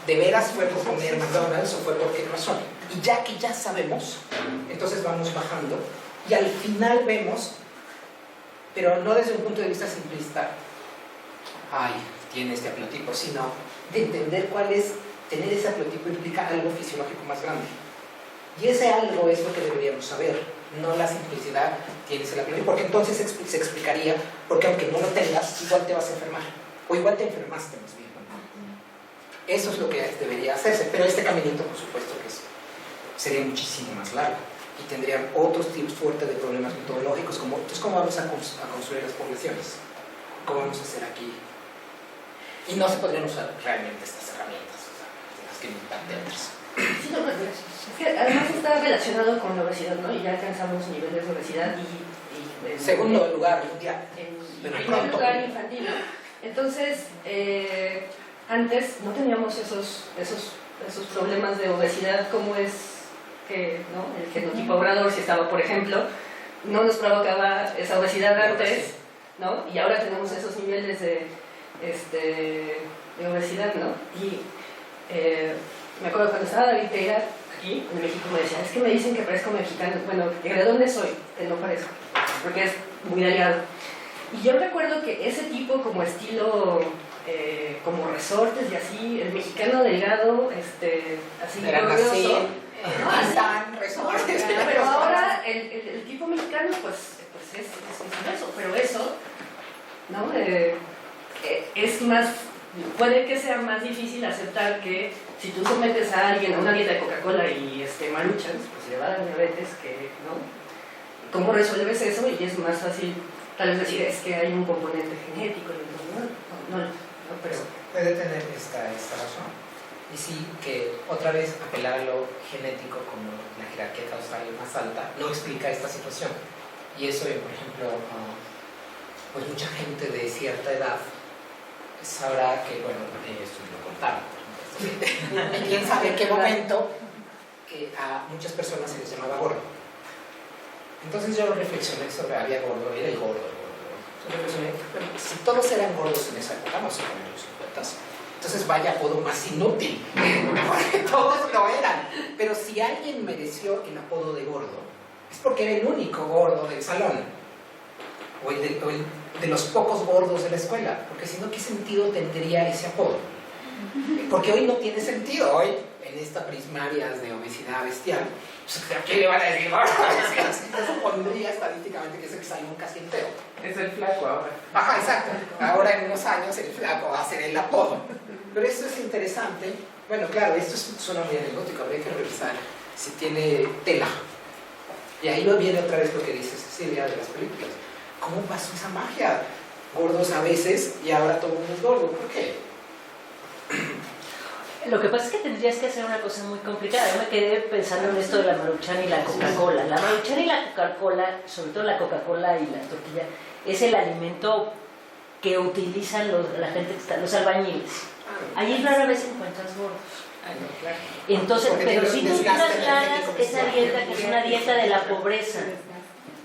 de veras fue por comer McDonald's o fue por qué razón. Y ya que ya sabemos, entonces vamos bajando y al final vemos, pero no desde un punto de vista simplista, ay, tiene este haplotipo, sino de entender cuál es, tener ese haplotipo implica algo fisiológico más grande. Y ese algo es lo que deberíamos saber, no la simplicidad, tienes el haplotipo, porque entonces se explicaría, porque aunque no lo tengas, igual te vas a enfermar, o igual te enfermaste más bien. Eso es lo que debería hacerse, pero este caminito, por supuesto, que sería muchísimo más largo y tendrían otros tipos fuertes de problemas metodológicos, como, entonces, ¿cómo vamos a construir las poblaciones? ¿Cómo vamos a hacer aquí? Y no se podrían usar realmente estas herramientas, o sea, las que impacten otras.
Sí, no, es que además está relacionado con la obesidad, ¿no? Y ya alcanzamos niveles de obesidad y
segundo lugar mundial.
En primer lugar infantil, ¿no? Entonces, antes no teníamos esos problemas de obesidad, como es que, ¿no? El genotipo Obrador, si estaba, por ejemplo, no nos provocaba esa obesidad antes, ¿no? Y ahora tenemos esos niveles de obesidad, ¿no? Y me acuerdo cuando estaba David Pereira aquí en México, me decía, es que me dicen que parezco mexicano. Bueno, ¿de dónde soy? Que no parezco, porque es muy delgado. Y yo recuerdo que ese tipo como estilo, como resortes y así, el mexicano delgado, así glorioso. Pero ahora el tipo mexicano pues es eso, pero eso, ¿no? Es más, puede que sea más difícil aceptar que si tú sometes a alguien a una dieta de Coca-Cola y Maruchan, pues le va a dar diabetes, que, ¿no? ¿Cómo resuelves eso? Y es más fácil tal vez decir, es que hay un componente genético, no, pero...
Puede tener esta razón. Y sí, que otra vez apelar a lo genético como la jerarquía causal más alta no explica esta situación. Y eso, por ejemplo, pues mucha gente de cierta edad sabrá que, bueno, esto lo contaron. Y quién sabe en qué momento que a muchas personas se les llamaba gordo. Entonces yo reflexioné sobre, había gordo, era el gordo. Entonces reflexioné, bueno, si todos eran gordos en esa época, vamos a poner los 50, entonces vaya apodo más inútil, porque todos lo eran. Pero si alguien mereció el apodo de gordo, es porque era el único gordo del salón, o el de los pocos gordos de la escuela, porque si no, ¿qué sentido tendría ese apodo? Porque hoy no tiene sentido, hoy en esta prismarias de obesidad bestial, pues, ¿a quién le van a decir gordo? Eso pondría estadísticamente que es el salón casi entero.
Es el flaco ahora.
Ajá, exacto. Ahora en unos años el flaco va a ser el apodo. Pero esto es interesante. Bueno, claro, esto suena muy anecdótico, habría que revisar si tiene tela. Y ahí lo viene otra vez lo que dice Cecilia de las películas. ¿Cómo pasó esa magia? Gordos a veces y ahora todo el mundo es gordo. ¿Por qué?
Lo que pasa es que tendrías que hacer una cosa muy complicada. Yo me quedé pensando en esto de la Maruchan y la Coca-Cola. La Maruchan y la Coca-Cola, sobre todo la Coca-Cola y la tortilla, es el alimento que utilizan la gente que está, los albañiles. Allí rara vez encuentras gordos. Entonces, pero si tú trasladas esa dieta, que es una dieta de la pobreza,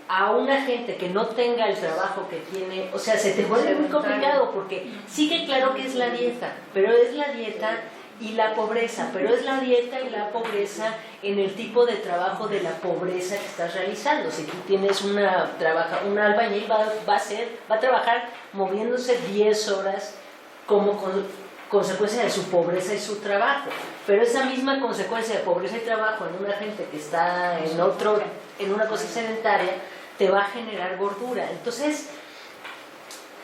a una gente que no tenga el trabajo que tiene, o sea, se te vuelve muy complicado, porque sí que claro que es la dieta, pero es la dieta y la pobreza, pero es la dieta y la pobreza en el tipo de trabajo de la pobreza que estás realizando. Si tú tienes un albañil va a trabajar moviéndose 10 horas como consecuencia de su pobreza y su trabajo, pero esa misma consecuencia de pobreza y trabajo en una gente que está en una cosa sedentaria te va a generar gordura. Entonces,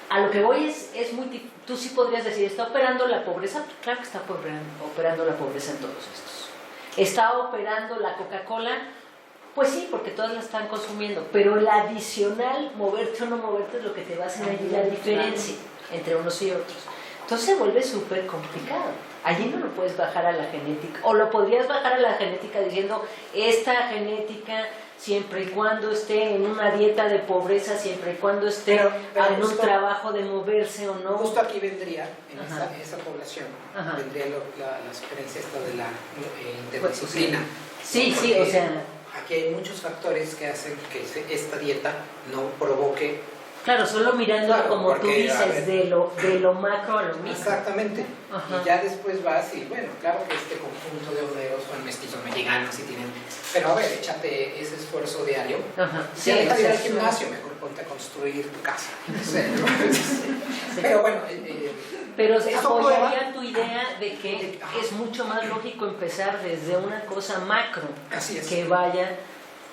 a lo que voy es muy... Tú sí podrías decir, ¿está operando la pobreza? Claro que está operando la pobreza en todos estos. ¿Está operando la Coca-Cola? Pues sí, porque todas la están consumiendo, pero el adicional, moverte o no moverte, es lo que te va a hacer allí la diferencia entre unos y otros. Entonces se vuelve súper complicado. Allí no lo puedes bajar a la genética, o lo podrías bajar a la genética diciendo, esta genética, siempre y cuando esté en una dieta de pobreza, siempre y cuando esté en un trabajo de moverse o no.
Justo aquí vendría, en esa población, vendría la sugerencia esta de la interdisciplina.
Sí, sí, o sea...
Aquí hay muchos factores que hacen que esta dieta no provoque...
Claro, solo mirándolo como tú dices, de lo macro a lo micro.
Exactamente. Ajá. Y ya después vas y, bueno, claro que este conjunto de obreros son mestizos mexicanos y tienen... Pero a ver, échate ese esfuerzo diario.
Ajá.
Sí, deja de ir al gimnasio, mejor ponte a construir tu casa. Pero bueno...
pero apoyaría tu idea de que es mucho más lógico empezar desde una cosa macro.
Así es.
Que vaya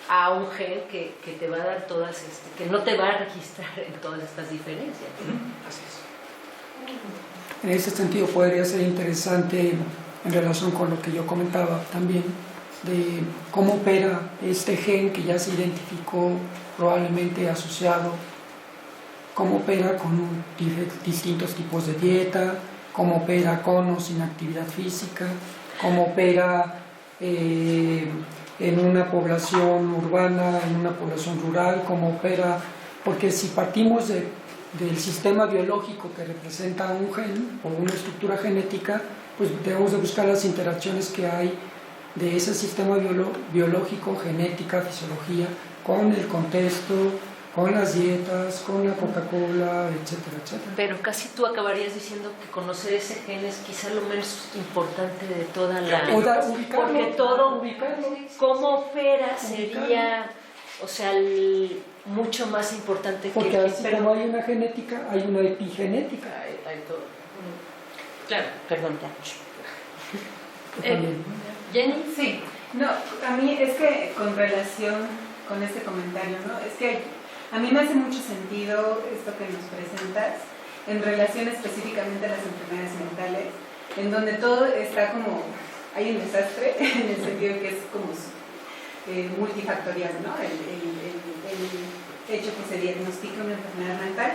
a un gen que te va a dar todas, que no te va a registrar en todas estas diferencias.
Así es.
En ese sentido podría ser interesante en relación con lo que yo comentaba también, de cómo opera este gen que ya se identificó probablemente asociado, cómo opera con distintos tipos de dieta, cómo opera con o sin actividad física, cómo opera en una población urbana, en una población rural, cómo opera, porque si partimos del sistema biológico que representa un gen o una estructura genética, pues debemos de buscar las interacciones que hay de ese sistema biológico, genética, fisiología, con el contexto, con las dietas, con la Coca-Cola, etcétera, etcétera.
Pero casi tú acabarías diciendo que conocer ese gen es quizá lo menos importante de toda la... porque todo, cómo opera sería, o sea, mucho más importante
porque
que...
Porque así como hay una genética, hay una epigenética.
Hay todo. Claro, perdón.
Jenny, sí. No, a mí es que con relación con este comentario, ¿no? Es que a mí me hace mucho sentido esto que nos presentas en relación específicamente a las enfermedades mentales, en donde todo está como, hay un desastre, en el sentido que es como multifactorial, ¿no? El hecho que se diagnostica una enfermedad mental.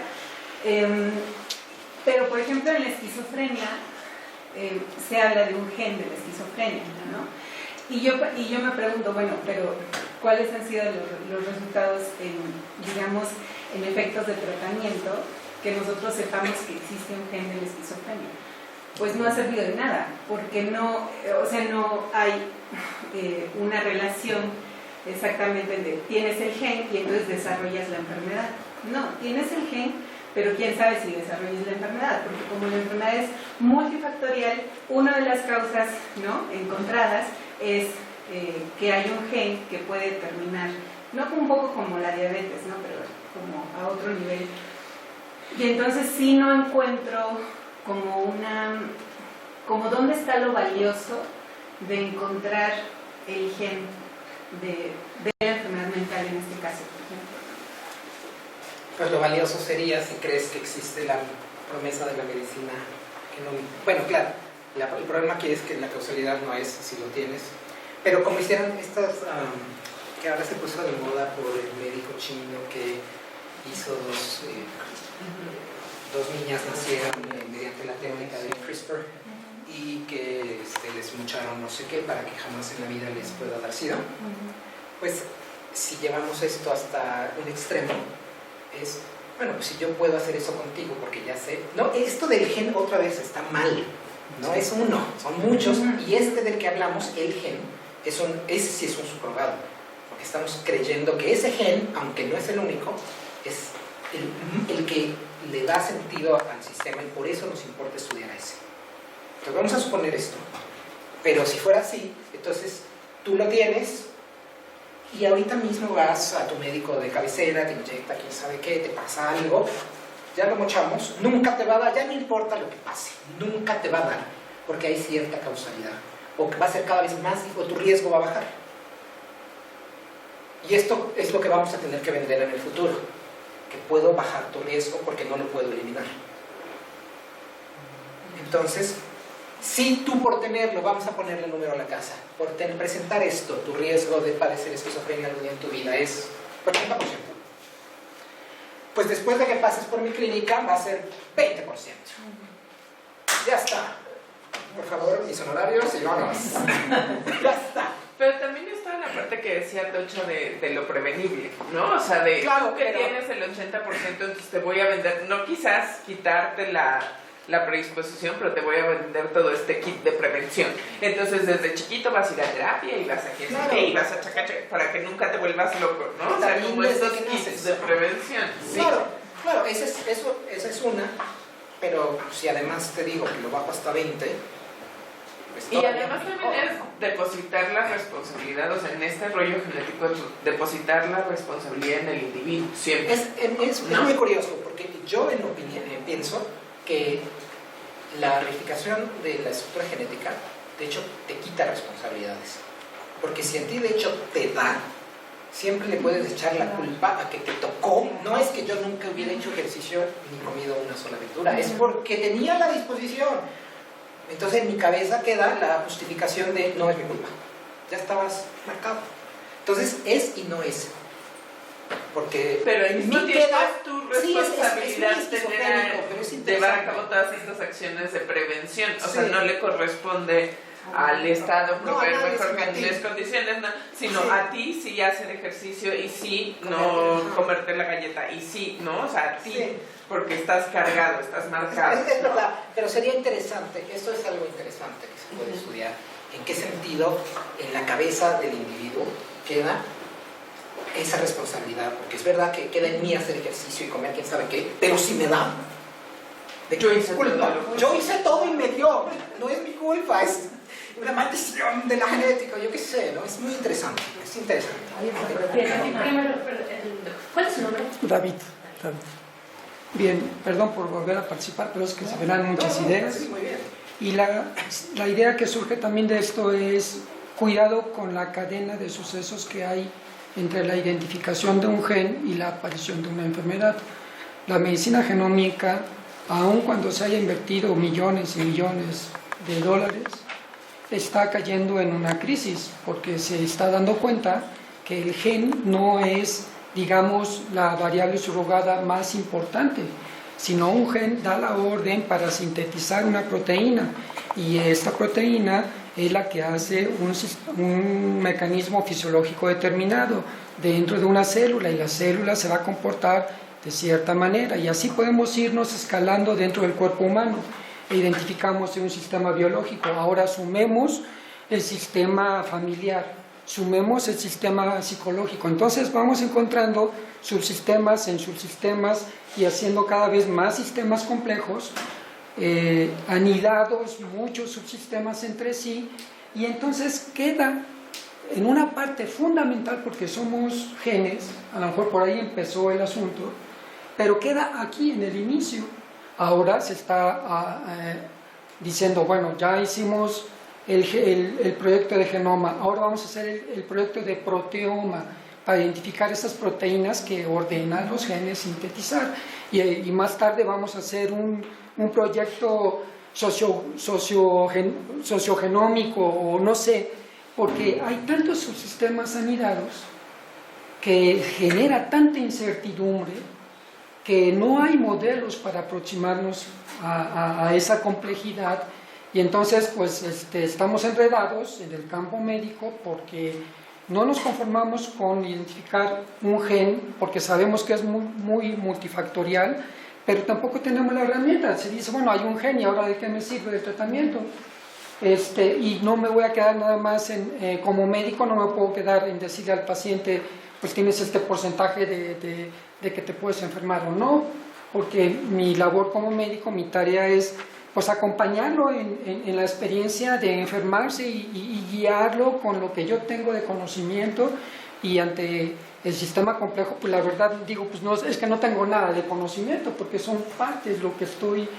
Pero, por ejemplo, en la esquizofrenia se habla de un gen de la esquizofrenia, ¿no? Y yo me pregunto, bueno, pero ¿cuáles han sido los resultados digamos, en efectos de tratamiento que nosotros sepamos que existe un gen de la esquizofrenia? Pues no ha servido de nada, porque no hay una relación exactamente de tienes el gen y entonces desarrollas la enfermedad. No, tienes el gen, pero quién sabe si desarrollas la enfermedad, porque como la enfermedad es multifactorial, una de las causas, ¿no?, encontradas es que hay un gen que puede determinar, no un poco como la diabetes, ¿no?, pero como a otro nivel. Y entonces sí no encuentro como dónde está lo valioso de encontrar el gen de la enfermedad mental en este caso, por ejemplo.
Pues lo valioso sería si crees que existe la promesa de la medicina. Que no, bueno, claro, el problema aquí es que la causalidad no es si lo tienes. Pero como hicieron estas, que ahora se puso de moda por el médico chino que hizo dos niñas nacieron mediante la técnica de CRISPR y que les mocharon no sé qué para que jamás en la vida les pueda dar SIDA. Pues si llevamos esto hasta un extremo, es, bueno, pues si yo puedo hacer eso contigo porque ya sé, no, esto del gen otra vez está mal, no es uno, son muchos, y este del que hablamos, el gen, ese sí es un subrogado, porque estamos creyendo que ese gen, aunque no es el único, es el que le da sentido al sistema y por eso nos importa estudiar a ese. Entonces vamos a suponer esto, pero si fuera así, entonces tú lo tienes y ahorita mismo vas a tu médico de cabecera, te inyecta quién sabe qué, te pasa algo, ya lo mochamos, nunca te va a dar, ya no importa lo que pase, nunca te va a dar, porque hay cierta causalidad, o que va a ser cada vez más, o tu riesgo va a bajar. Y esto es lo que vamos a tener que vender en el futuro, que puedo bajar tu riesgo porque no lo puedo eliminar. Entonces, si tú por tenerlo, vamos a ponerle el número a la casa, por presentar esto, tu riesgo de padecer esquizofrenia algún día en tu vida es 80%. Pues después de que pases por mi clínica va a ser 20%. Ya está. Por favor, mis honorarios y vámonos. Ya está.
Pero también está la parte que decía Tocho de lo prevenible, ¿no? O sea, de
claro,
tú que tienes el 80%, entonces te voy a vender, no quizás quitarte la predisposición, pero te voy a vender todo este kit de prevención. Entonces, desde chiquito vas a ir a terapia y vas a y vas a chacacha para que nunca te vuelvas loco, ¿no? O sea, como estos kits de prevención. Sí.
Claro, esa es una, pero si además te digo que lo bajo hasta 20, pues
y además también es depositar la responsabilidad, o sea, en este rollo genético, depositar la responsabilidad en el individuo, siempre.
Es muy curioso, porque yo en opinión pienso que la reificación de la estructura genética, de hecho, te quita responsabilidades. Porque si a ti, de hecho, te da, siempre le puedes echar la culpa a que te tocó. No es que yo nunca hubiera hecho ejercicio ni comido una sola verdura, es porque tenía la disposición. Entonces en mi cabeza queda la justificación de no es mi culpa. Ya estabas marcado. Entonces es y no es. Porque
pero al mismo tiempo es tu responsabilidad llevar a cabo todas estas acciones de prevención, o sea, no le corresponde al Estado proveer mejor condiciones, sino a ti sí hacer ejercicio y sí no comerte la galleta y sí, ¿no? O sea, a ti, porque estás cargado, estás marcado.
Es verdad, pero sería interesante, esto es algo interesante que se puede estudiar, en qué sentido en la cabeza del individuo queda esa responsabilidad, porque es verdad que queda en mí hacer ejercicio y comer quién sabe qué, pero si me da,
yo hice culpa.
Yo hice todo y me dio, no es mi culpa, es una maldición de la genética, yo qué sé, ¿no? Es muy interesante, es interesante.
¿Cuál es su nombre?
David. Bien, perdón por volver a participar, pero es que se verán muchas ideas.
Sí, muy bien.
Y la idea que surge también de esto es cuidado con la cadena de sucesos que hay entre la identificación de un gen y la aparición de una enfermedad. La medicina genómica, aun cuando se haya invertido millones y millones de dólares, está cayendo en una crisis, porque se está dando cuenta que el gen no es, digamos, la variable subrogada más importante, sino un gen da la orden para sintetizar una proteína, y esta proteína es la que hace un mecanismo fisiológico determinado dentro de una célula, y la célula se va a comportar de cierta manera, y así podemos irnos escalando dentro del cuerpo humano e identificamos un sistema biológico. Ahora sumemos el sistema familiar, sumemos el sistema psicológico, entonces vamos encontrando subsistemas en subsistemas y haciendo cada vez más sistemas complejos, anidados muchos subsistemas entre sí, y entonces queda en una parte fundamental, porque somos genes, a lo mejor por ahí empezó el asunto, pero queda aquí en el inicio. Ahora se está diciendo, bueno, ya hicimos el proyecto de genoma, ahora vamos a hacer el proyecto de proteoma, para identificar esas proteínas que ordenan los genes sintetizar, y más tarde vamos a hacer un proyecto sociogenómico o no sé, porque hay tantos subsistemas anidados que genera tanta incertidumbre que no hay modelos para aproximarnos a esa complejidad, y entonces pues estamos enredados en el campo médico porque no nos conformamos con identificar un gen, porque sabemos que es muy multifactorial, pero tampoco tenemos la herramienta. Se dice, bueno, hay un gen y ahora ¿de qué me sirve el tratamiento? Y no me voy a quedar nada más como médico, no me puedo quedar en decirle al paciente, pues tienes este porcentaje de que te puedes enfermar o no, porque mi labor como médico, mi tarea es pues acompañarlo en la experiencia de enfermarse y guiarlo con lo que yo tengo de conocimiento, y ante el sistema complejo, pues la verdad digo, pues no, es que no tengo nada de conocimiento, porque son partes lo que estoy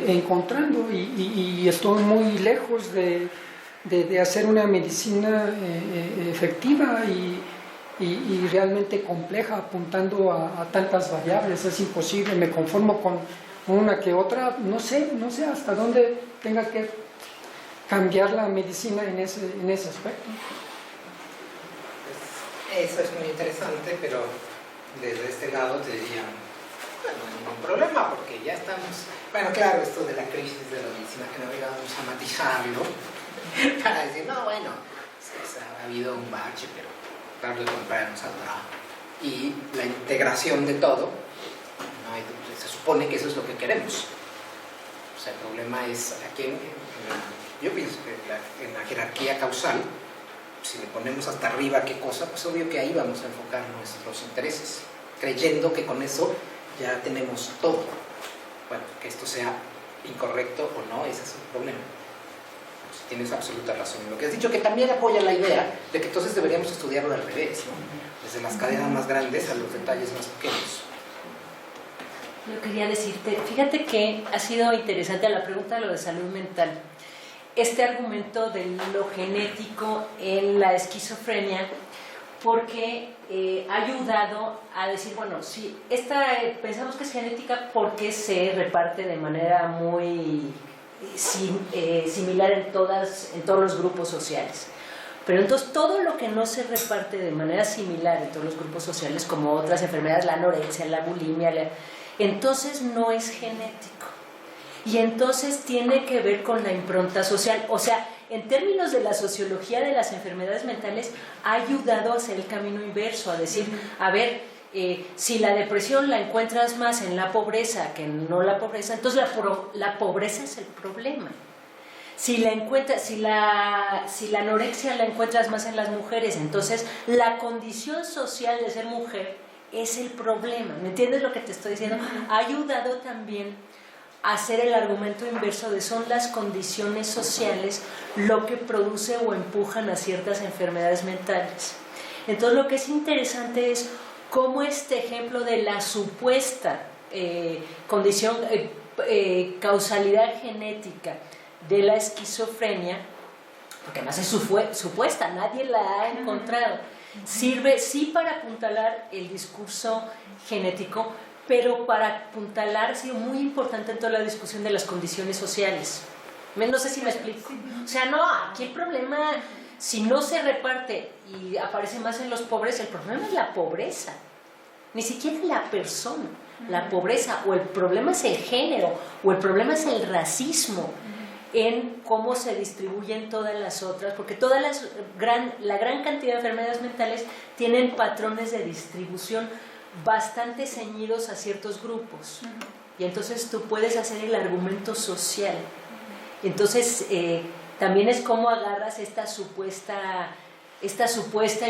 encontrando, y estoy muy lejos de hacer una medicina efectiva y realmente compleja, apuntando a tantas variables. Es imposible, me conformo con una que otra, no sé hasta dónde tenga que cambiar la medicina en ese aspecto.
Eso es muy interesante, pero desde este lado te diría, bueno, no hay ningún problema, porque ya estamos... Bueno, claro, esto de la crisis de la medicina, que no íbamos a matizarlo, para decir, no, bueno, ha habido un bache, pero tarde o temprano saldrá. Y la integración de todo, no hay, se supone que eso es lo que queremos. O sea, el problema es, aquí yo pienso que en la jerarquía causal, si le ponemos hasta arriba qué cosa, pues obvio que ahí vamos a enfocar nuestros intereses, creyendo que con eso ya tenemos todo. Bueno, que esto sea incorrecto o no, ese es el problema. Pues tienes absoluta razón en lo que has dicho, que también apoya la idea de que entonces deberíamos estudiarlo al revés, ¿no? Desde las cadenas más grandes a los detalles más pequeños.
Yo quería decirte, fíjate que ha sido interesante a la pregunta de lo de salud mental. Este argumento de lo genético en la esquizofrenia, porque ha ayudado a decir, bueno, si pensamos que es genética porque se reparte de manera muy similar en todos los grupos sociales. Pero entonces todo lo que no se reparte de manera similar en todos los grupos sociales, como otras enfermedades, la anorexia, la bulimia, entonces no es genético. Y entonces tiene que ver con la impronta social. O sea, en términos de la sociología de las enfermedades mentales, ha ayudado a hacer el camino inverso, a decir, a ver, si la depresión la encuentras más en la pobreza que no la pobreza, entonces la pobreza es el problema. Si la anorexia la encuentras más en las mujeres, entonces la condición social de ser mujer es el problema. ¿Me entiendes lo que te estoy diciendo? Ha ayudado también hacer el argumento inverso de son las condiciones sociales lo que produce o empujan a ciertas enfermedades mentales. Entonces lo que es interesante es cómo este ejemplo de la supuesta causalidad genética de la esquizofrenia, porque además es supuesta, nadie la ha encontrado, sirve sí para apuntalar el discurso genético, pero para apuntalar ha sido muy importante en toda la discusión de las condiciones sociales. No sé si me explico. O sea, no, aquí el problema, si no se reparte y aparece más en los pobres, el problema es la pobreza. Ni siquiera la persona, la pobreza, o el problema es el género, o el problema es el racismo, en cómo se distribuyen todas las otras, porque la gran cantidad de enfermedades mentales tienen patrones de distribución bastante ceñidos a ciertos grupos, y entonces tú puedes hacer el argumento social. Entonces también es cómo agarras esta supuesta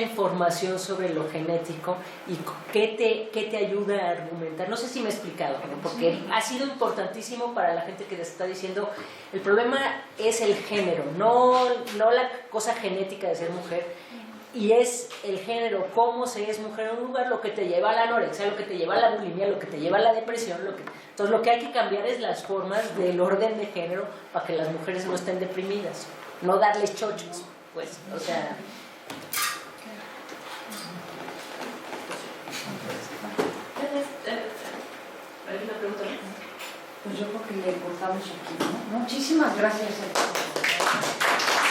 información sobre lo genético y qué te ayuda a argumentar. No sé si me he explicado, ¿no? Porque ha sido importantísimo para la gente que te está diciendo el problema es el género, no la cosa genética de ser mujer, y es el género, cómo se es mujer en un lugar, lo que te lleva a la anorexia, lo que te lleva a la bulimia, lo que te lleva a la depresión, entonces lo que hay que cambiar es las formas del orden de género para que las mujeres no estén deprimidas, no darles chochos, pues, o sea.
¿Hay una pregunta?
pues yo creo que le cortamos aquí, ¿no? Muchísimas gracias a todos.